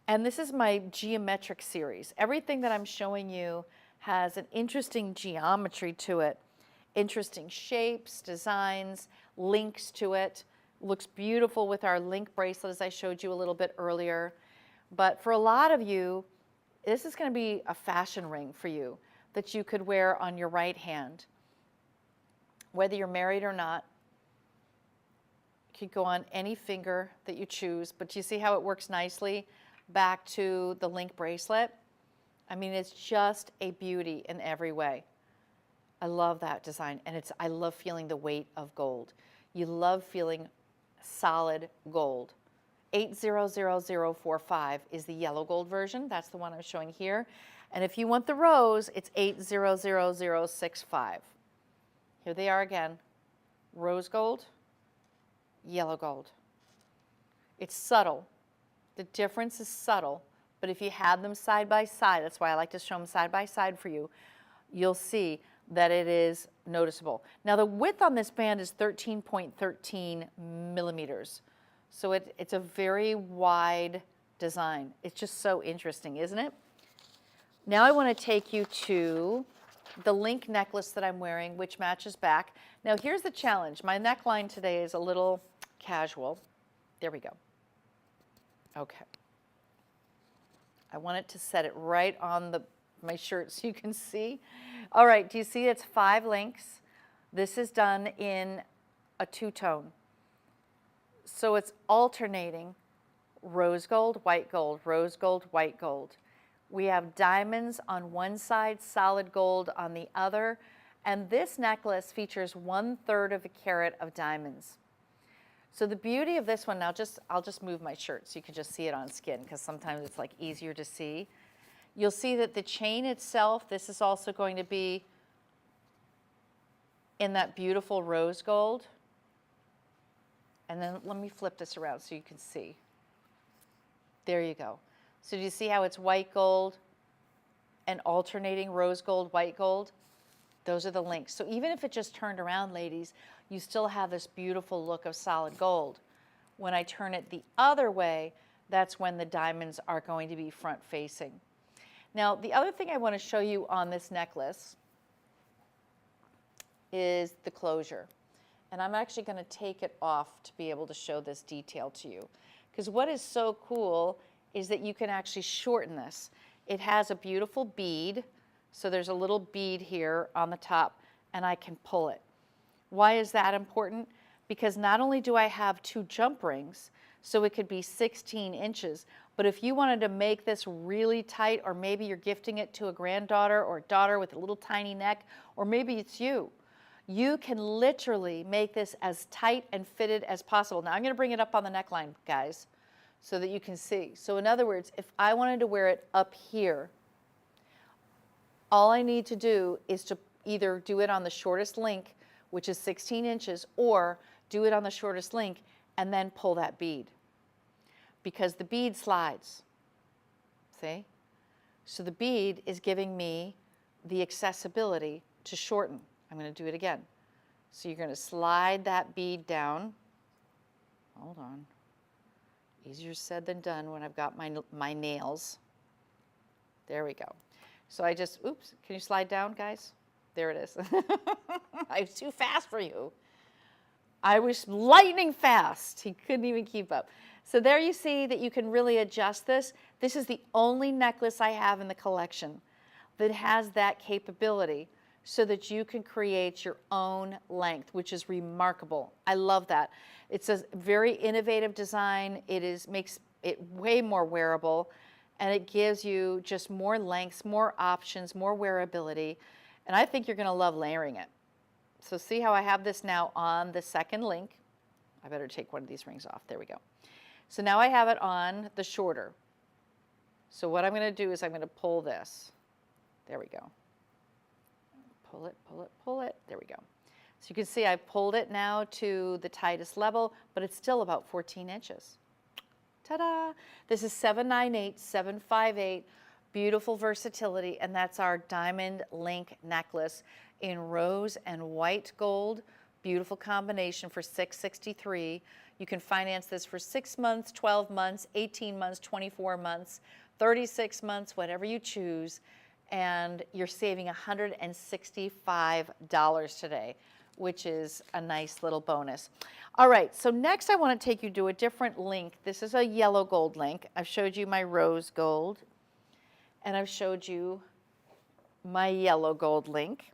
And this is my geometric series. Everything that I'm showing you has an interesting geometry to it, interesting shapes, designs, links to it. Looks beautiful with our link bracelet, as I showed you a little bit earlier. But for a lot of you, this is going to be a fashion ring for you that you could wear on your right hand. Whether you're married or not, it could go on any finger that you choose. But you see how it works nicely back to the link bracelet? I mean, it's just a beauty in every way. I love that design, and I love feeling the weight of gold. You love feeling solid gold. 800045 is the yellow gold version. That's the one I'm showing here. And if you want the rose, it's 800065. Here they are again. Rose gold, yellow gold. It's subtle. The difference is subtle, but if you had them side by side, that's why I like to show them side by side for you, you'll see that it is noticeable. Now the width on this band is 13.13 millimeters. So it's a very wide design. It's just so interesting, isn't it? Now I want to take you to the link necklace that I'm wearing, which matches back. Now here's the challenge. My neckline today is a little casual. There we go. Okay. I want it to set it right on my shirt so you can see. All right, do you see it's 5 links? This is done in a two-tone. So it's alternating rose gold, white gold, rose gold, white gold. We have diamonds on one side, solid gold on the other, and this necklace features 1/3 of a carat of diamonds. So the beauty of this one, now I'll just move my shirt so you can just see it on skin, because sometimes it's like easier to see. You'll see that the chain itself, this is also going to be in that beautiful rose gold. And then let me flip this around so you can see. There you go. So do you see how it's white gold and alternating rose gold, white gold? Those are the links. So even if it just turned around, ladies, you still have this beautiful look of solid gold. When I turn it the other way, that's when the diamonds are going to be front facing. Now, the other thing I want to show you on this necklace is the closure. And I'm actually going to take it off to be able to show this detail to you. Because what is so cool is that you can actually shorten this. It has a beautiful bead. So there's a little bead here on the top, and I can pull it. Why is that important? Because not only do I have 2 jump rings, so it could be 16 inches, but if you wanted to make this really tight, or maybe you're gifting it to a granddaughter or a daughter with a little tiny neck, or maybe it's you, you can literally make this as tight and fitted as possible. Now I'm going to bring it up on the neckline, guys, so that you can see. So in other words, if I wanted to wear it up here, all I need to do is to either do it on the shortest link, which is 16 inches, or do it on the shortest link and then pull that bead, because the bead slides, see? So the bead is giving me the accessibility to shorten. I'm going to do it again. So you're going to slide that bead down. Hold on. Easier said than done when I've got my nails. There we go. So I just, oops, can you slide down, guys? There it is. I was too fast for you. I was lightning fast. He couldn't even keep up. So there you see that you can really adjust this. This is the only necklace I have in the collection that has that capability, so that you can create your own length, which is remarkable. I love that. It's a very innovative design. Makes it way more wearable, and it gives you just more lengths, more options, more wearability, and I think you're going to love layering it. So see how I have this now on the second link. I better take one of these rings off. There we go. So now I have it on the shorter. So what I'm going to do is I'm going to pull this. There we go. Pull it, pull it, pull it. There we go. So you can see I've pulled it now to the tightest level, but it's still about 14 inches. Ta-da! This is 798, 758. Beautiful versatility, and that's our diamond link necklace in rose and white gold Beautiful combination for $663. You can finance this for 6 months, 12 months, 18 months, 24 months, 36 months, whatever you choose. And you're saving $165 today, which is a nice little bonus. All right, so next I want to take you to a different link. This is a yellow gold link. I've showed you my rose gold, and I've showed you my yellow gold link.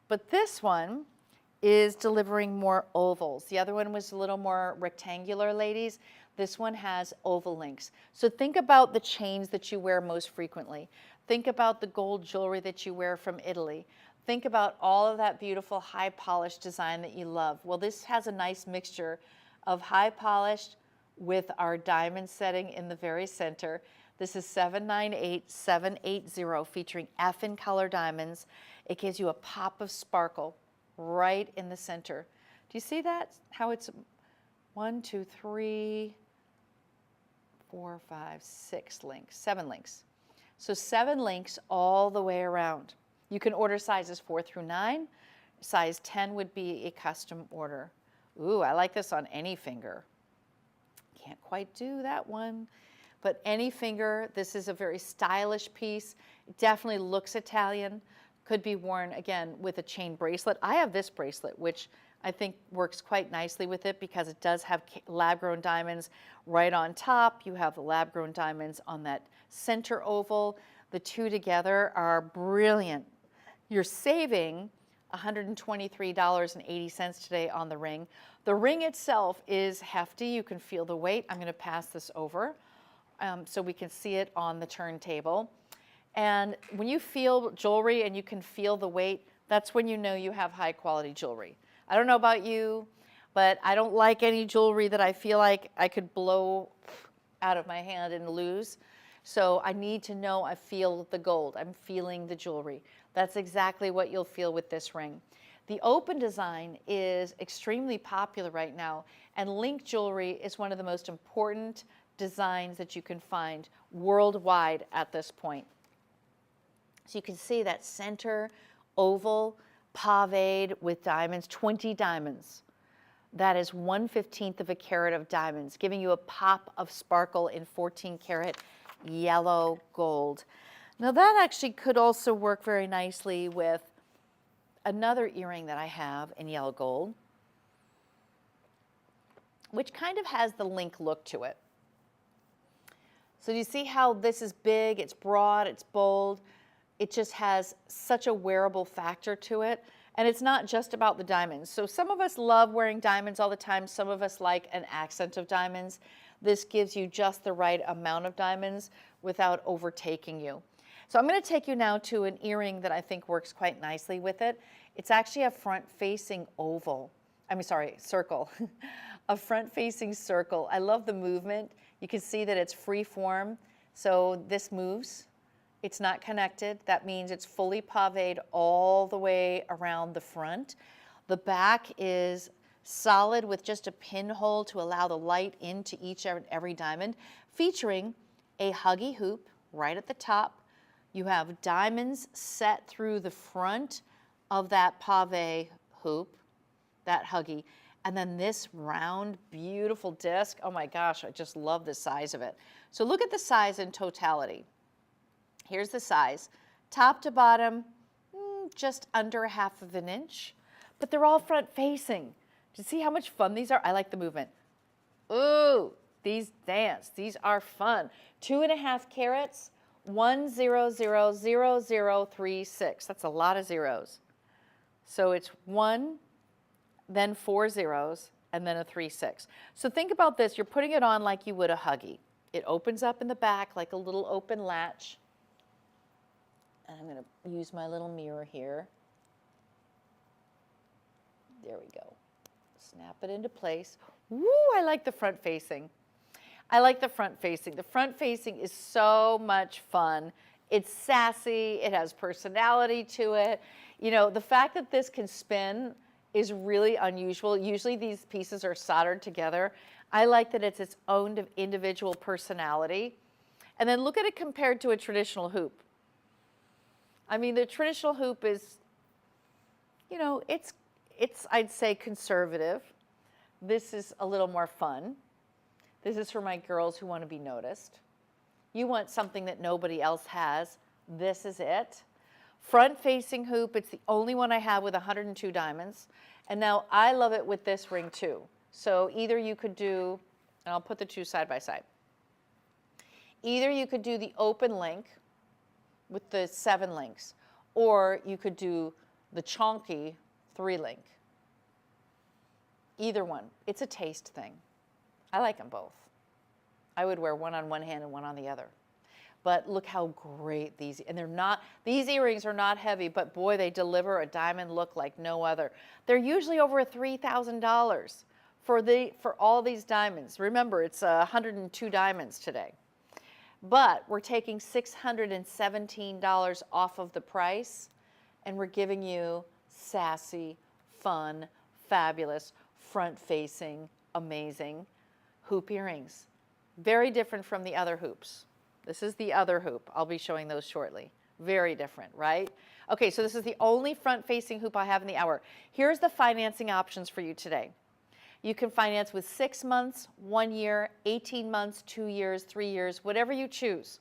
But this one is delivering more ovals. The other one was a little more rectangular, ladies. This one has oval links. So think about the chains that you wear most frequently. Think about the gold jewelry that you wear from Italy. Think about all of that beautiful high polished design that you love. Well, this has a nice mixture of high polished with our diamond setting in the very center. This is 798780 featuring F in color diamonds. It gives you a pop of sparkle right in the center. Do you see that? How it's 1, 2, 3, 4, 5, 6 links, 7 links. So 7 links all the way around. You can order sizes 4 through 9. Size 10 would be a custom order. Ooh, I like this on any finger. Can't quite do that one. But any finger, this is a very stylish piece. It definitely looks Italian. Could be worn, again, with a chain bracelet. I have this bracelet, which I think works quite nicely with it because it does have lab-grown diamonds right on top. You have the lab-grown diamonds on that center oval. The two together are brilliant. You're saving $123.80 today on the ring. The ring itself is hefty. You can feel the weight. I'm going to pass this over so we can see it on the turntable. And when you feel jewelry and you can feel the weight, that's when you know you have high quality jewelry. I don't know about you, but I don't like any jewelry that I feel like I could blow out of my hand and lose. So I need to know I feel the gold. I'm feeling the jewelry. That's exactly what you'll feel with this ring. The open design is extremely popular right now, and link jewelry is one of the most important designs that you can find worldwide at this point. So you can see that center oval paved with diamonds, 20 diamonds. That is 1/15 of a carat of diamonds, giving you a pop of sparkle in 14 karat yellow gold. Now that actually could also work very nicely with another earring that I have in yellow gold, which kind of has the link look to it. So you see how this is big, it's broad, it's bold. It just has such a wearable factor to it. And it's not just about the diamonds. So some of us love wearing diamonds all the time. Some of us like an accent of diamonds. This gives you just the right amount of diamonds without overtaking you. So I'm going to take you now to an earring that I think works quite nicely with it. It's actually a front-facing oval. Circle. A front-facing circle. I love the movement. You can see that it's free form. So this moves. It's not connected. That means it's fully paved all the way around the front. The back is solid with just a pinhole to allow the light into each and every diamond, featuring a huggy hoop right at the top. You have diamonds set through the front of that pave hoop, that huggy, and then this round, beautiful disc. Oh my gosh, I just love the size of it. So look at the size in totality. Here's the size, top to bottom, just under 1/2 inch, but they're all front facing. Do you see how much fun these are? I like the movement. Ooh, these dance, these are fun. 2.5 carats, 1000036. That's a lot of zeros. So it's 1, then 4 zeros, and then a 36. So think about this, you're putting it on like you would a huggy. It opens up in the back like a little open latch. And I'm going to use my little mirror here. There we go. Snap it into place. Woo, I like the front facing. I like the front facing. The front facing is so much fun. It's sassy. It has personality to it. You know, the fact that this can spin is really unusual. Usually these pieces are soldered together. I like that it's its own individual personality. And then look at it compared to a traditional hoop. I mean, the traditional hoop is You know, it's I'd say conservative. This is a little more fun. This is for my girls who want to be noticed. You want something that nobody else has. This is it. Front-facing hoop, it's the only one I have with 102 diamonds. And now I love it with this ring too. So either you could do, and I'll put the two side by side. Either you could do the open link with the 7 links, or you could do the chonky 3-link. Either one. It's a taste thing. I like them both. I would wear one on one hand and one on the other. But look how great these, and they're not, these earrings are not heavy, but boy, they deliver a diamond look like no other. They're usually over $3,000 for all these diamonds. Remember, it's 102 diamonds today. But we're taking $617 off of the price, and we're giving you sassy, fun, fabulous, front-facing, amazing hoop earrings. Very different from the other hoops. This is the other hoop. I'll be showing those shortly. Very different, right? Okay, so this is the only front-facing hoop I have in the hour. Here's the financing options for you today. You can finance with 6 months, 1 year, 18 months, 2 years, 3 years, whatever you choose.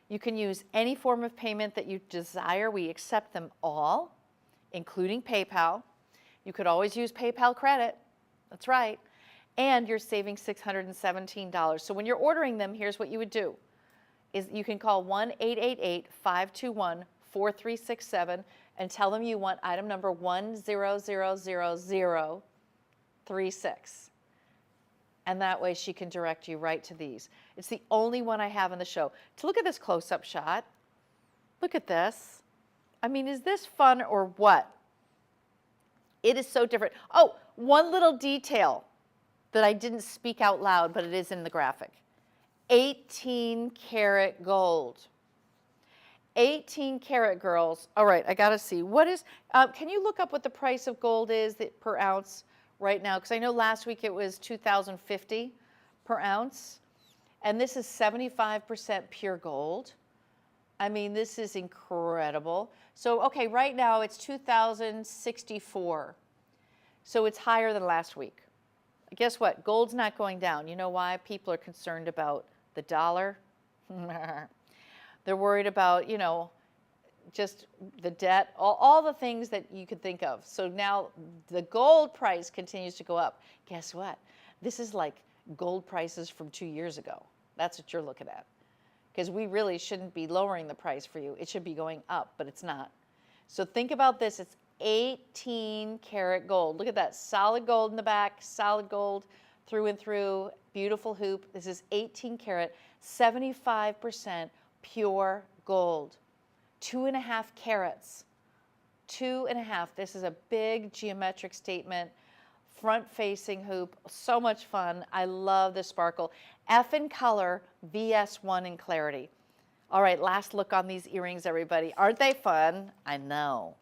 You can use any form of payment that you desire. We accept them all, including PayPal. You could always use PayPal credit. That's right. And you're saving $617. So when you're ordering them, here's what you would do. Is you can call 1-888-521-4367 and tell them you want item number 100036. And that way she can direct you right to these. It's the only one I have in the show. To look at this close-up shot. Look at this. I mean, is this fun or what? It is so different. Oh, one little detail that I didn't speak out loud, but it is in the graphic. 18 karat gold. 18 karat, girls. All right, I gotta see. What is, can you look up what the price of gold is per ounce right now? Because I know last week it was $2,050 per ounce. And this is 75% pure gold. I mean, this is incredible. So, okay, right now it's $2,064. So it's higher than last week. Guess what? Gold's not going down. You know why? People are concerned about the dollar. They're worried about, you know, just the debt, all the things that you could think of. So now the gold price continues to go up. Guess what? This is like gold prices from 2 years ago. That's what you're looking at. Because we really shouldn't be lowering the price for you. It should be going up, but it's not. So think about this. It's 18 karat gold. Look at that, solid gold in the back, solid gold through and through, beautiful hoop. This is 18 karat, 75% pure gold. 2.5 carats, 2.5. This is a big geometric statement, front-facing hoop, so much fun. I love the sparkle. F in color, VS1 in clarity. All right, last look on these earrings, everybody. Aren't they fun? I know.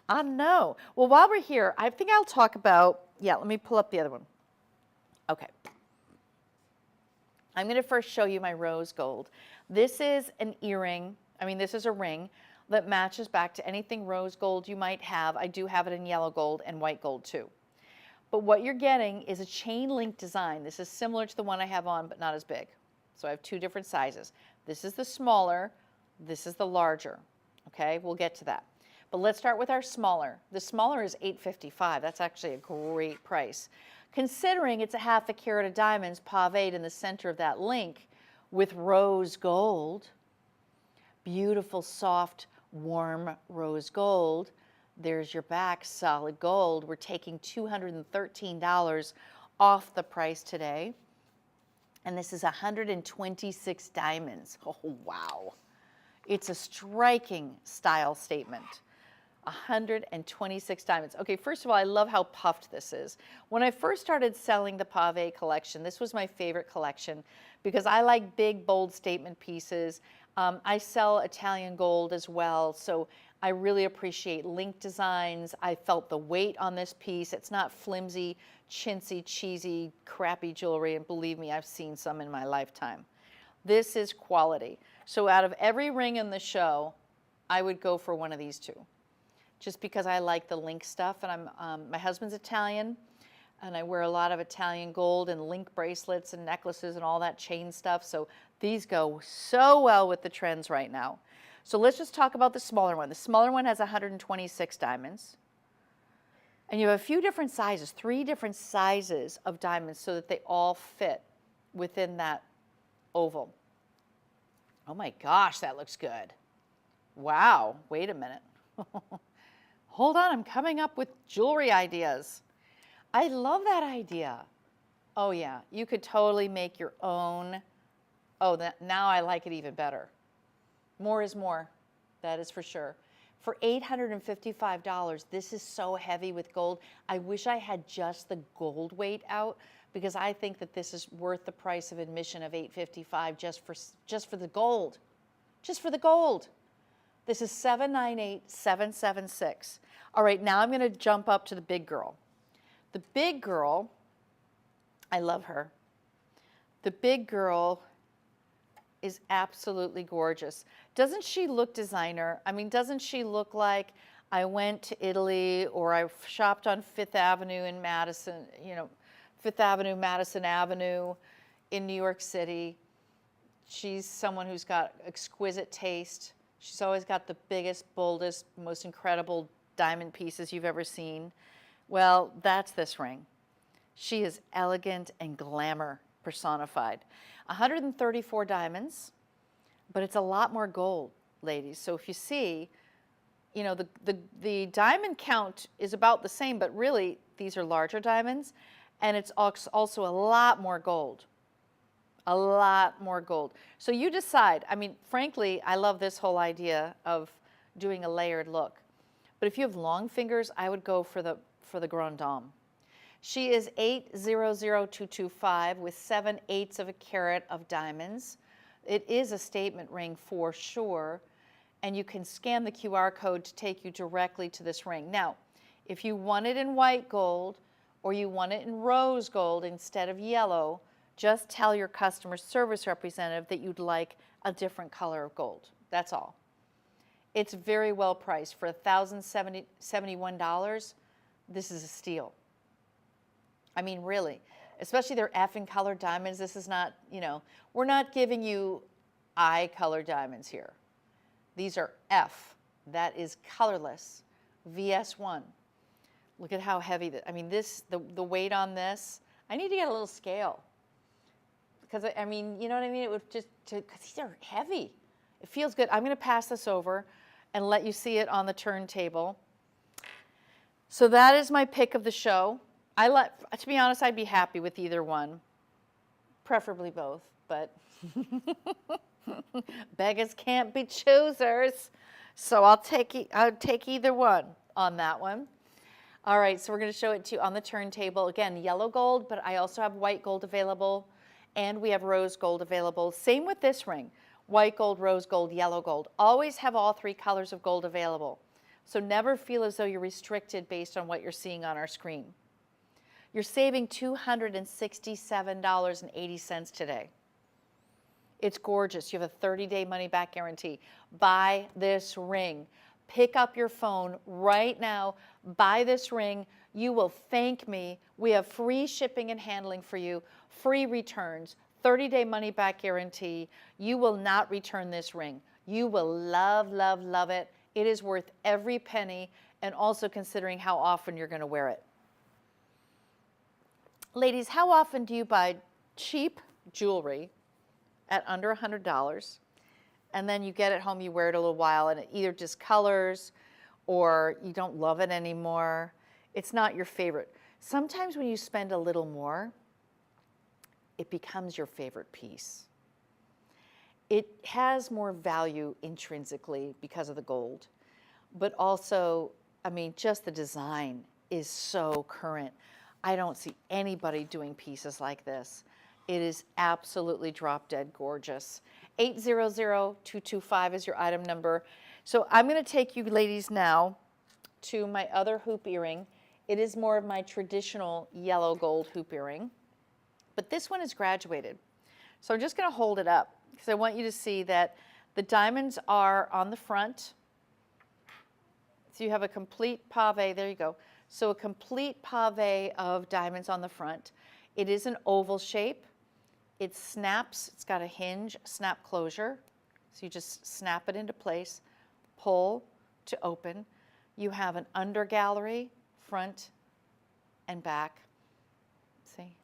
I know. Well, while we're here, I think I'll talk about, yeah, let me pull up the other one. Okay. I'm going to first show you my rose gold. This is an earring, this is a ring that matches back to anything rose gold you might have. I do have it in yellow gold and white gold too. But what you're getting is a chain link design. This is similar to the one I have on, but not as big. So I have 2 different sizes. This is the smaller, this is the larger. Okay, we'll get to that. But let's start with our smaller. The smaller is $855. That's actually a great price. Considering it's a 1/2 carat of diamonds paved in the center of that link with rose gold, beautiful, soft, warm rose gold. There's your back, solid gold. We're taking $213 off the price today. And this is 126 diamonds. Oh, wow. It's a striking style statement. 126 diamonds. Okay, first of all, I love how puffed this is. When I first started selling the Pave collection, this was my favorite collection because I like big, bold statement pieces. I sell Italian gold as well, so I really appreciate link designs. I felt the weight on this piece. It's not flimsy, chintzy, cheesy, crappy jewelry, and believe me, I've seen some in my lifetime. This is quality. So out of every ring in the show, I would go for one of these two. just because I like the link stuff. And my husband's Italian, and I wear a lot of Italian gold and link bracelets and necklaces and all that chain stuff. So these go so well with the trends right now. So let's just talk about the smaller one. The smaller one has 126 diamonds. And you have a few different sizes, 3 different sizes of diamonds so that they all fit within that oval. Oh my gosh, that looks good. Wow, wait a minute. Hold on, I'm coming up with jewelry ideas. I love that idea. Oh yeah, you could totally make your own. Oh, now I like it even better. More is more, that is for sure. For $855, this is so heavy with gold. I wish I had just the gold weight out, because I think that this is worth the price of admission of $855 just for the gold. Just for the gold. This is $798,776. All right, now I'm going to jump up to the big girl. The big girl, I love her. The big girl is absolutely gorgeous. Doesn't she look designer? I mean, doesn't she look like I went to Italy, or I shopped on Fifth Avenue in Madison, you know, Fifth Avenue, Madison Avenue in New York City. She's someone who's got exquisite taste. She's always got the biggest, boldest, most incredible diamond pieces you've ever seen. Well, that's this ring. She is elegant and glamour personified. 134 diamonds, but it's a lot more gold, ladies. So if you see, you know, the diamond count is about the same, but really these are larger diamonds, and it's also a lot more gold. A lot more gold. So you decide. I mean, frankly, I love this whole idea of doing a layered look. But if you have long fingers, I would go for the Grande Dame. She is 800225 with 7/8 of a carat of diamonds. It is a statement ring for sure, and you can scan the QR code to take you directly to this ring. Now, if you want it in white gold or you want it in rose gold instead of yellow, just tell your customer service representative that you'd like a different color of gold. That's all. It's very well priced. For $1,071, this is a steal. I mean, really, especially their effing colored diamonds. This is not, you know, we're not giving you eye color diamonds here. These are F. That is colorless. VS1. Look at how heavy that. I mean, the weight on this. I need to get a little scale, because I mean, you know what I mean. It would just because these are heavy. It feels good. I'm going to pass this over and let you see it on the turntable. So that is my pick of the show. To be honest, I'd be happy with either one, preferably both, but beggars can't be choosers. So I'll take either one on that one. All right, so we're going to show it to you on the turntable. Again, yellow gold, but I also have white gold available, and we have rose gold available. Same with this ring. White gold, rose gold, yellow gold. Always have all 3 colors of gold available. So never feel as though you're restricted based on what you're seeing on our screen. You're saving $267.80 today. It's gorgeous. You have a 30-day money-back guarantee. Buy this ring. Pick up your phone right now. Buy this ring. You will thank me. We have free shipping and handling for you, free returns, 30-day money-back guarantee. You will not return this ring. You will love, love, love it. It is worth every penny, and also considering how often you're going to wear it. Ladies, how often do you buy cheap jewelry at under $100, and then you get it home, you wear it a little while, and it either discolors or you don't love it anymore? It's not your favorite. Sometimes when you spend a little more, it becomes your favorite piece. It has more value intrinsically because of the gold, but also, I mean, just the design is so current. I don't see anybody doing pieces like this. It is absolutely drop dead gorgeous. 800225 is your item number. So I'm going to take you ladies now to my other hoop earring. It is more of my traditional yellow gold hoop earring, but this one is graduated. So I'm just going to hold it up because I want you to see that the diamonds are on the front So you have a complete pave, there you go. So a complete pave of diamonds on the front. It is an oval shape. It snaps, it's got a hinge, snap closure. So you just snap it into place, pull to open. You have an under gallery, front and back. See,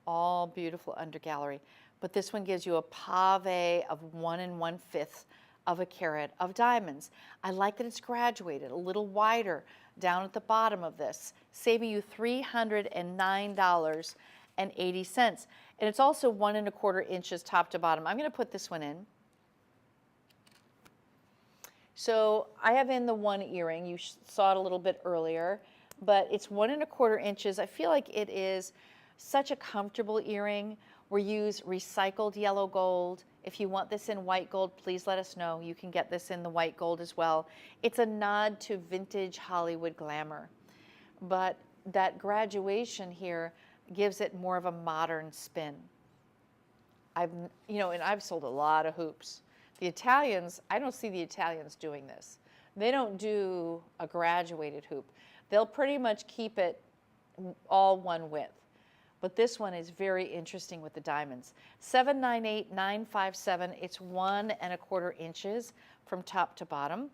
all beautiful under gallery. But this one gives you a pave of 1 1/5 of a carat of diamonds. I like that it's graduated, a little wider down at the bottom of this, saving you $309.80. And it's also 1 1/4 inches top to bottom. I'm going to put this one in. So I have in the one earring. You saw it a little bit earlier, but it's 1 1/4 inches. I feel like it is such a comfortable earring. We use recycled yellow gold. If you want this in white gold, please let us know. You can get this in the white gold as well. It's a nod to vintage Hollywood glamour, but that graduation here gives it more of a modern spin. And I've sold a lot of hoops. The Italians, I don't see the Italians doing this. They don't do a graduated hoop. They'll pretty much keep it all one width. But this one is very interesting with the diamonds. 798,957. It's 1 1/4 inches from top to bottom.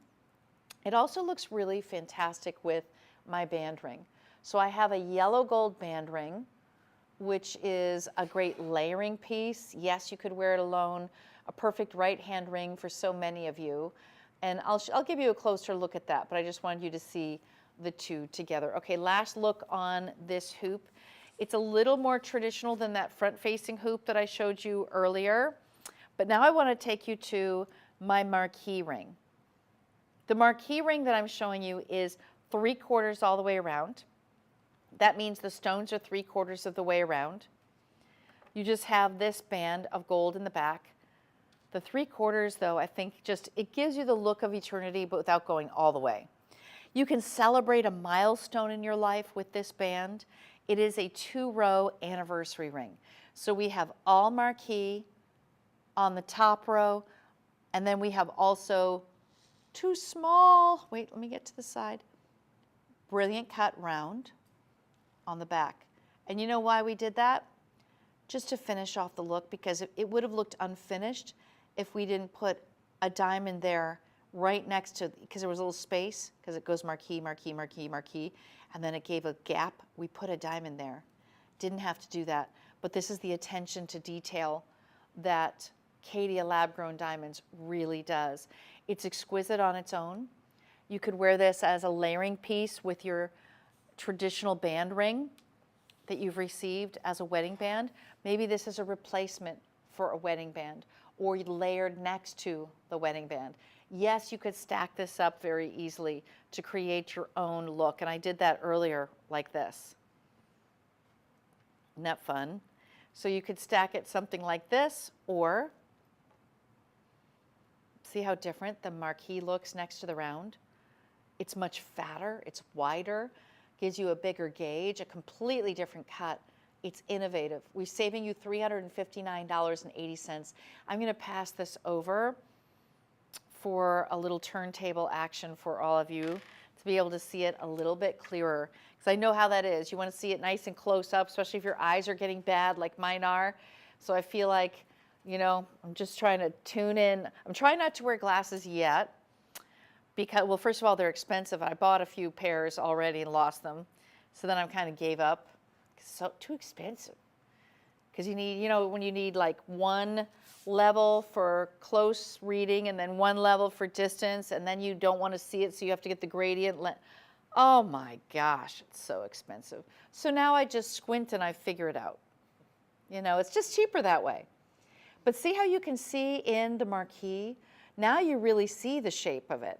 It also looks really fantastic with my band ring. So I have a yellow gold band ring, which is a great layering piece. Yes, you could wear it alone. A perfect right-hand ring for so many of you. And I'll give you a closer look at that, but I just wanted you to see the two together. Okay, last look on this hoop. It's a little more traditional than that front-facing hoop that I showed you earlier. But now I want to take you to my marquee ring. The marquee ring that I'm showing you is 3/4 all the way around. That means the stones are 3/4 of the way around. You just have this band of gold in the back. The 3/4, though, I think it gives you the look of eternity, but without going all the way. You can celebrate a milestone in your life with this band. It is a 2-row anniversary ring. So we have all marquee on the top row, and then we have also 2 small, wait, let me get to the side, brilliant cut round on the back. And you know why we did that? Just to finish off the look, because it would have looked unfinished if we didn't put a diamond there right next to, because there was a little space, because it goes marquee, marquee, marquee, marquee, and then it gave a gap. We put a diamond there. Didn't have to do that, but this is the attention to detail that Caydia lab-grown diamonds really does. It's exquisite on its own. You could wear this as a layering piece with your traditional band ring that you've received as a wedding band. Maybe this is a replacement for a wedding band, or layered next to the wedding band. Yes, you could stack this up very easily to create your own look, and I did that earlier like this. Isn't that fun? So you could stack it something like this, or see how different the marquee looks next to the round? It's much fatter, it's wider, gives you a bigger gauge, a completely different cut. It's innovative. We're saving you $359.80. I'm going to pass this over for a little turntable action for all of you to be able to see it a little bit clearer. Because I know how that is. You want to see it nice and close up, especially if your eyes are getting bad like mine are. So I feel like, I'm just trying to tune in. I'm trying not to wear glasses yet because, well, first of all, they're expensive. I bought a few pairs already and lost them. So then I kind of gave up. So too expensive. Because you need, when you need like one level for close reading and then one level for distance, and then you don't want to see it, so you have to get the gradient. Oh my gosh, it's so expensive. So now I just squint and I figure it out. It's just cheaper that way. But see how you can see in the marquee? Now you really see the shape of it.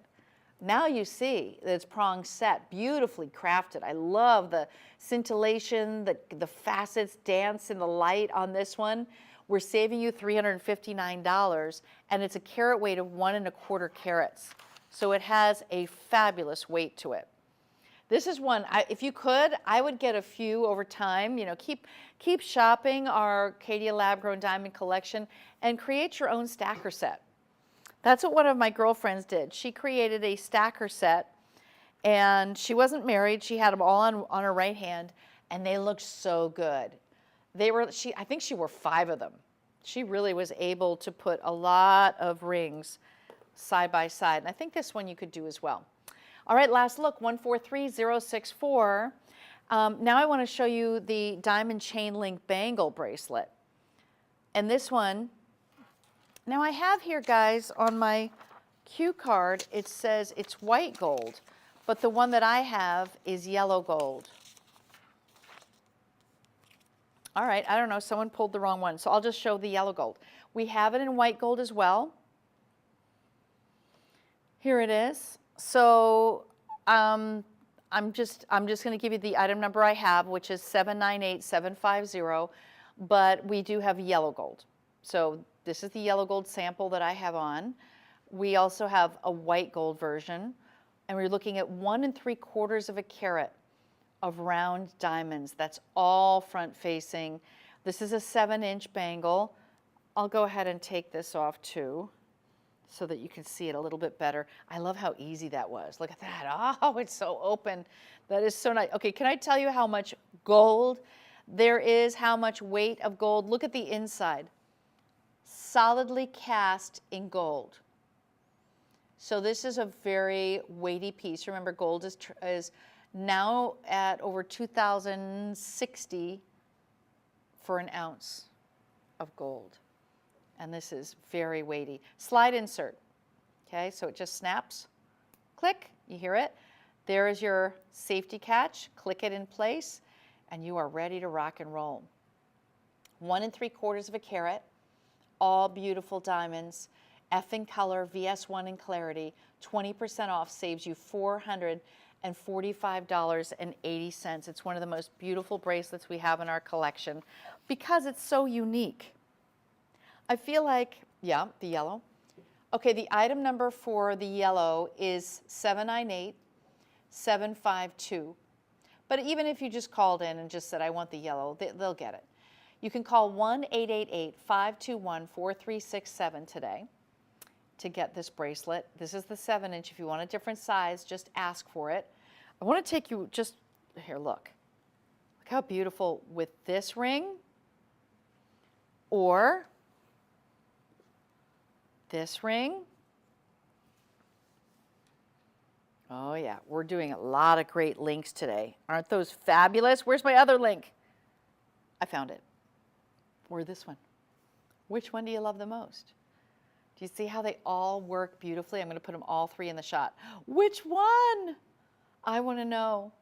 Now you see that it's prong set, beautifully crafted. I love the scintillation, the facets dance in the light on this one. We're saving you $359, and it's a carat weight of 1 1/4 carats. So it has a fabulous weight to it. This is one, if you could, I would get a few over time. Keep shopping our Caydia lab-grown diamond collection and create your own stacker set. That's what one of my girlfriends did. She created a stacker set, And she wasn't married. She had them all on her right hand, and they looked so good. I think she wore 5 of them. She really was able to put a lot of rings side by side. And I think this one you could do as well. All right, last look, 143064. Now I want to show you the diamond chain link bangle bracelet. And this one, now I have here, guys, on my cue card, it says it's white gold, but the one that I have is yellow gold. All right, I don't know, someone pulled the wrong one, so I'll just show the yellow gold. We have it in white gold as well. Here it is. So I'm just going to give you the item number I have, which is 798750, but we do have yellow gold. So this is the yellow gold sample that I have on. We also have a white gold version, and we're looking at 1 3/4 carat of round diamonds. That's all front facing. This is a 7-inch bangle. I'll go ahead and take this off too, so that you can see it a little bit better. I love how easy that was. Look at that. Oh, it's so open. That is so nice. Okay, can I tell you how much gold there is, how much weight of gold? Look at the inside. Solidly cast in gold. So this is a very weighty piece. Remember, gold is now at over 2,060 for an ounce of gold. And this is very weighty. Slide insert, okay? So it just snaps, click, you hear it. There is your safety catch, click it in place, and you are ready to rock and roll. 1 3/4 carat, all beautiful diamonds, F in color, VS1 in clarity, 20% off, saves you $445.80. It's one of the most beautiful bracelets we have in our collection because it's so unique. I feel like, yeah, the yellow. Okay, the item number for the yellow is 798752. But even if you just called in and just said, I want the yellow, they'll get it. You can call 1-888-521-4367 today to get this bracelet. This is the 7-inch. If you want a different size, just ask for it. I want to take you just, here, look. Look how beautiful with this ring or this ring. Oh yeah, we're doing a lot of great links today. Aren't those fabulous? Where's my other link? I found it. Or this one. Which one do you love the most? Do you see how they all work beautifully? I'm going to put them all 3 in the shot. Which one? I want to know.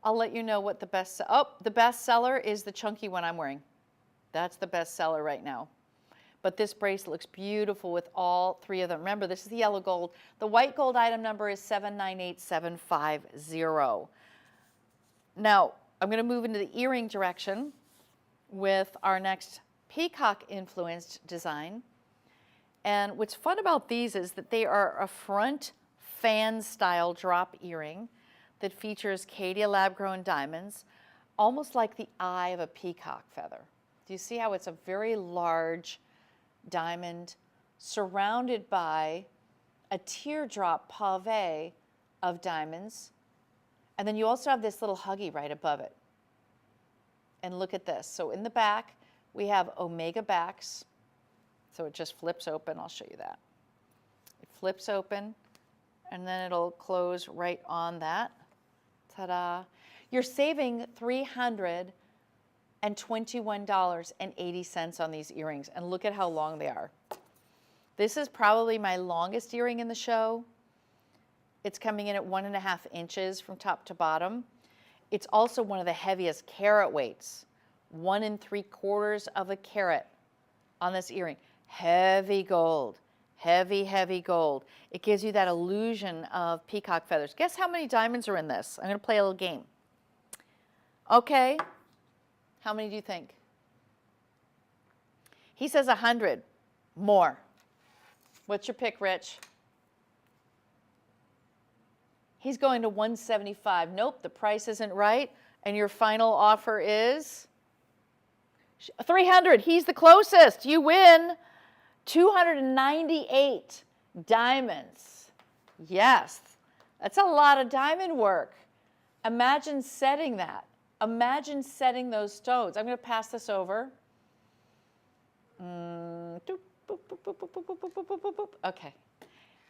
I'll let you know what the best, the best seller is the chunky one I'm wearing. That's the best seller right now. But this bracelet looks beautiful with all 3 of them. Remember, this is the yellow gold. The white gold item number is 798750. Now, I'm going to move into the earring direction with our next peacock-influenced design. And what's fun about these is that they are a front fan-style drop earring that features Caydia lab-grown diamonds, almost like the eye of a peacock feather. Do you see how it's a very large diamond surrounded by a teardrop pave of diamonds? And then you also have this little huggy right above it. And look at this. So in the back, we have omega backs. So it just flips open. I'll show you that. It flips open, and then it'll close right on that. Ta-da. You're saving $321.80 on these earrings, and look at how long they are. This is probably my longest earring in the show. It's coming in at 1.5 inches from top to bottom. It's also one of the heaviest carat weights, 1 3/4 carat on this earring. Heavy gold, heavy, heavy gold. It gives you that illusion of peacock feathers. Guess how many diamonds are in this? I'm going to play a little game. Okay, how many do you think? He says 100. More. What's your pick, Rich? He's going to 175. Nope, the price isn't right. And your final offer is 300. He's the closest. You win 298 diamonds. Yes, That's a lot of diamond work. Imagine setting that. Imagine setting those stones. I'm going to pass this over. Okay.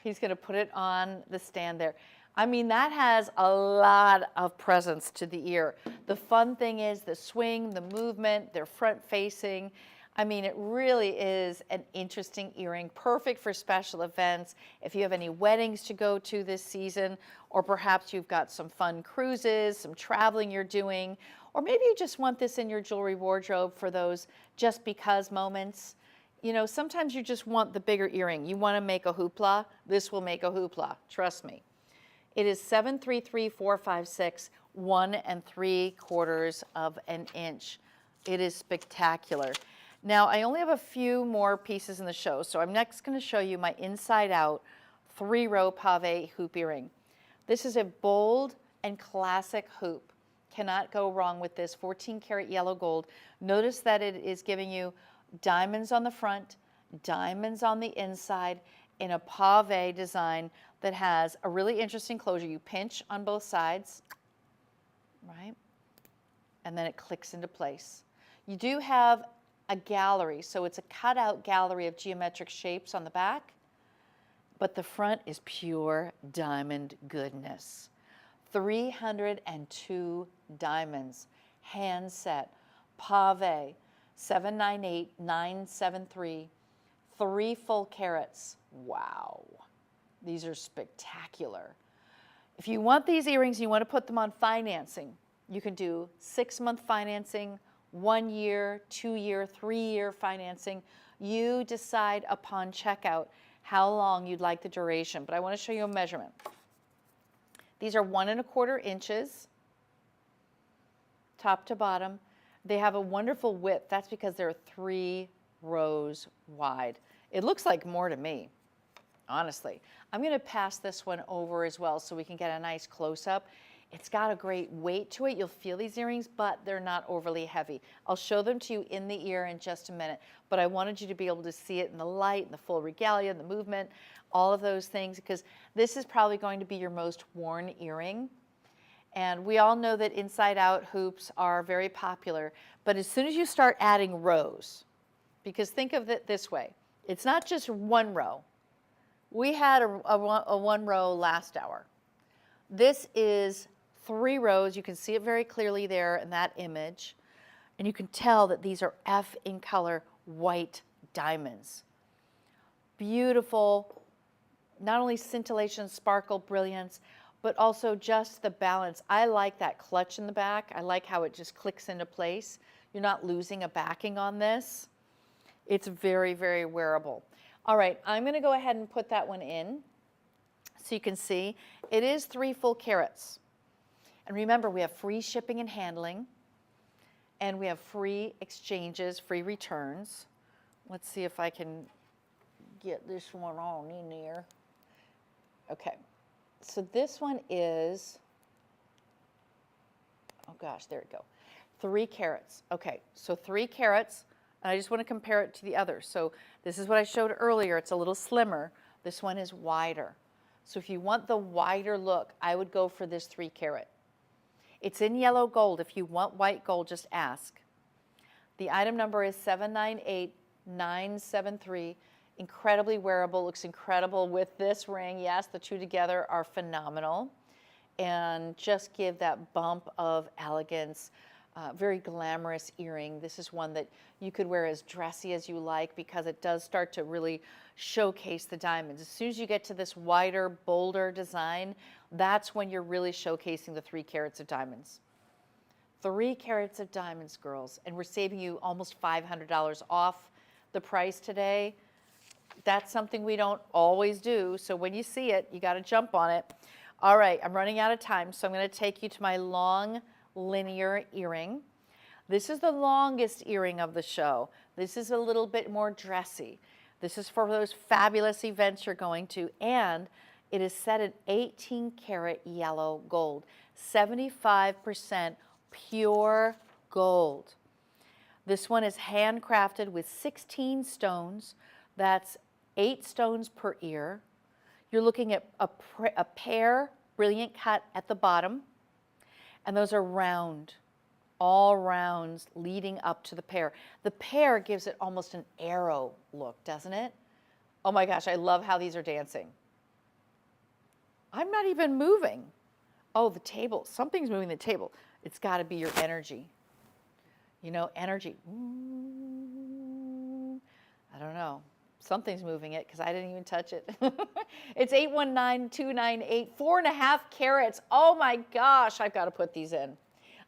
He's going to put it on the stand there. I mean, that has a lot of presence to the ear. The fun thing is the swing, the movement, they're front facing. I mean, it really is an interesting earring, perfect for special events. If you have any weddings to go to this season, or perhaps you've got some fun cruises, some traveling you're doing, or maybe you just want this in your jewelry wardrobe for those just because moments. You know, sometimes you just want the bigger earring. You want to make a hoopla. This will make a hoopla, trust me. It is 733-456, 1 3/4 of an inch. It is spectacular. Now, I only have a few more pieces in the show, so I'm next going to show you my inside out 3-row pave hoop earring. This is a bold and classic hoop. Cannot go wrong with this 14 karat yellow gold. Notice that it is giving you diamonds on the front, diamonds on the inside, in a pave design that has a really interesting closure. You pinch on both sides, right? And then it clicks into place. You do have a gallery, so it's a cutout gallery of geometric shapes on the back, but the front is pure diamond goodness. 302 diamonds, hand set, pave, 798-973, 3 full carats. Wow, these are spectacular. If you want these earrings, you want to put them on financing, you can do 6-month financing, 1 year, 2 year, 3 year financing. You decide upon checkout how long you'd like the duration, but I want to show you a measurement. These are 1 1/4 inches, top to bottom. They have a wonderful width. That's because they're 3 rows wide. It looks like more to me, honestly. I'm going to pass this one over as well so we can get a nice close-up. It's got a great weight to it. You'll feel these earrings, but they're not overly heavy. I'll show them to you in the ear in just a minute, but I wanted you to be able to see it in the light, in the full regalia, in the movement, all of those things, because this is probably going to be your most worn earring. And we all know that inside-out hoops are very popular, but as soon as you start adding rows, because think of it this way, it's not just 1 row. We had a 1 row last hour. This is 3 rows. You can see it very clearly there in that image, and you can tell that these are F in color white diamonds. Beautiful, not only scintillation, sparkle, brilliance, but also just the balance. I like that clutch in the back. I like how it just clicks into place. You're not losing a backing on this. It's very, very wearable. All right, I'm going to go ahead and put that one in so you can see. It is 3 full carats. And remember, we have free shipping and handling, and we have free exchanges, free returns. Let's see if I can get this one on in there. Okay. So this one is, oh gosh, there we go, 3 carats. Okay, so 3 carats, and I just want to compare it to the others. So this is what I showed earlier. It's a little slimmer. This one is wider. So if you want the wider look, I would go for this 3 carat. It's in yellow gold. If you want white gold, just ask. The item number is 798-973. Incredibly wearable, looks incredible with this ring. Yes, the two together are phenomenal and just give that bump of elegance. Very glamorous earring. This is one that you could wear as dressy as you like because it does start to really showcase the diamonds. As soon as you get to this wider, bolder design, that's when you're really showcasing the 3 carats of diamonds. 3 carats of diamonds, girls, and we're saving you almost $500 off the price today. That's something we don't always do, so when you see it, you got to jump on it. All right, I'm running out of time, so I'm going to take you to my long linear earring. This is the longest earring of the show. This is a little bit more dressy. This is for those fabulous events you're going to, and it is set in 18 karat yellow gold, 75% pure gold. This one is handcrafted with 16 stones. That's 8 stones per ear. You're looking at a pair brilliant cut at the bottom, and those are round, all rounds leading up to the pear. The pear gives it almost an arrow look, doesn't it? Oh my gosh, I love how these are dancing. I'm not even moving. Oh, the table, something's moving the table. It's got to be your energy. You know, energy. I don't know. Something's moving it because I didn't even touch it. It's 819298, 4.5 carats. Oh my gosh, I've got to put these in.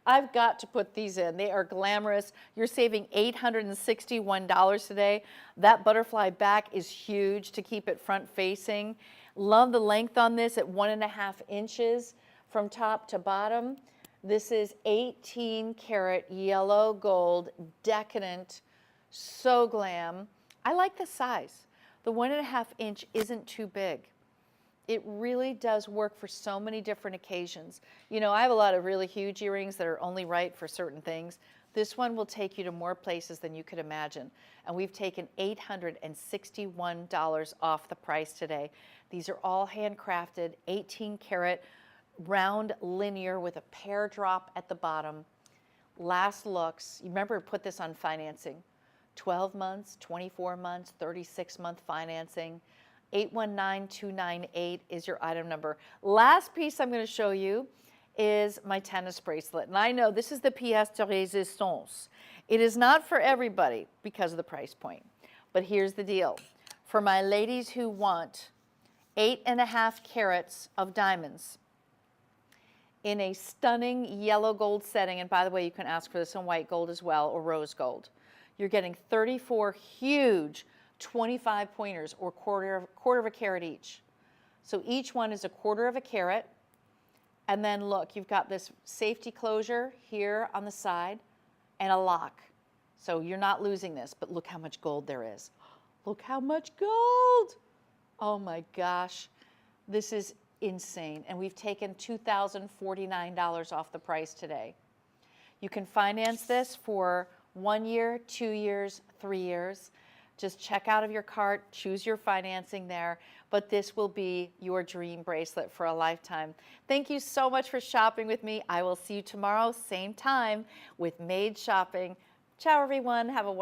I've got to put these in. They are glamorous. You're saving $861 today. That butterfly back is huge to keep it front facing. Love the length on this at 1.5 inches from top to bottom. This is 18 karat yellow gold, decadent, so glam. I like the size. The 1.5 inch isn't too big. It really does work for so many different occasions. You know, I have a lot of really huge earrings that are only right for certain things. This one will take you to more places than you could imagine. And we've taken $861 off the price today. These are all handcrafted, 18 karat, round linear with a pear drop at the bottom. Last looks, you remember put this on financing. 12 months, 24 months, 36-month financing. 819298 is your item number. Last piece I'm going to show you is my tennis bracelet. And I know this is the pièce de résistance. It is not for everybody because of the price point. But here's the deal. For my ladies who want 8.5 carats of diamonds in a stunning yellow gold setting, and by the way, you can ask for this in white gold as well, or rose gold. You're getting 34 huge 25 pointers, or quarter of a carat each. So each one is a quarter of a carat. And then look, you've got this safety closure here on the side and a lock. So you're not losing this, but look how much gold there is. Look how much gold. Oh my gosh, this is insane. And we've taken $2,049 off the price today. You can finance this for 1 year, 2 years, 3 years. Just check out of your cart, choose your financing there, but this will be your dream bracelet for a lifetime. Thank you so much for shopping with me. I will see you tomorrow, same time, with Made Shopping. Ciao, everyone. Have a wonderful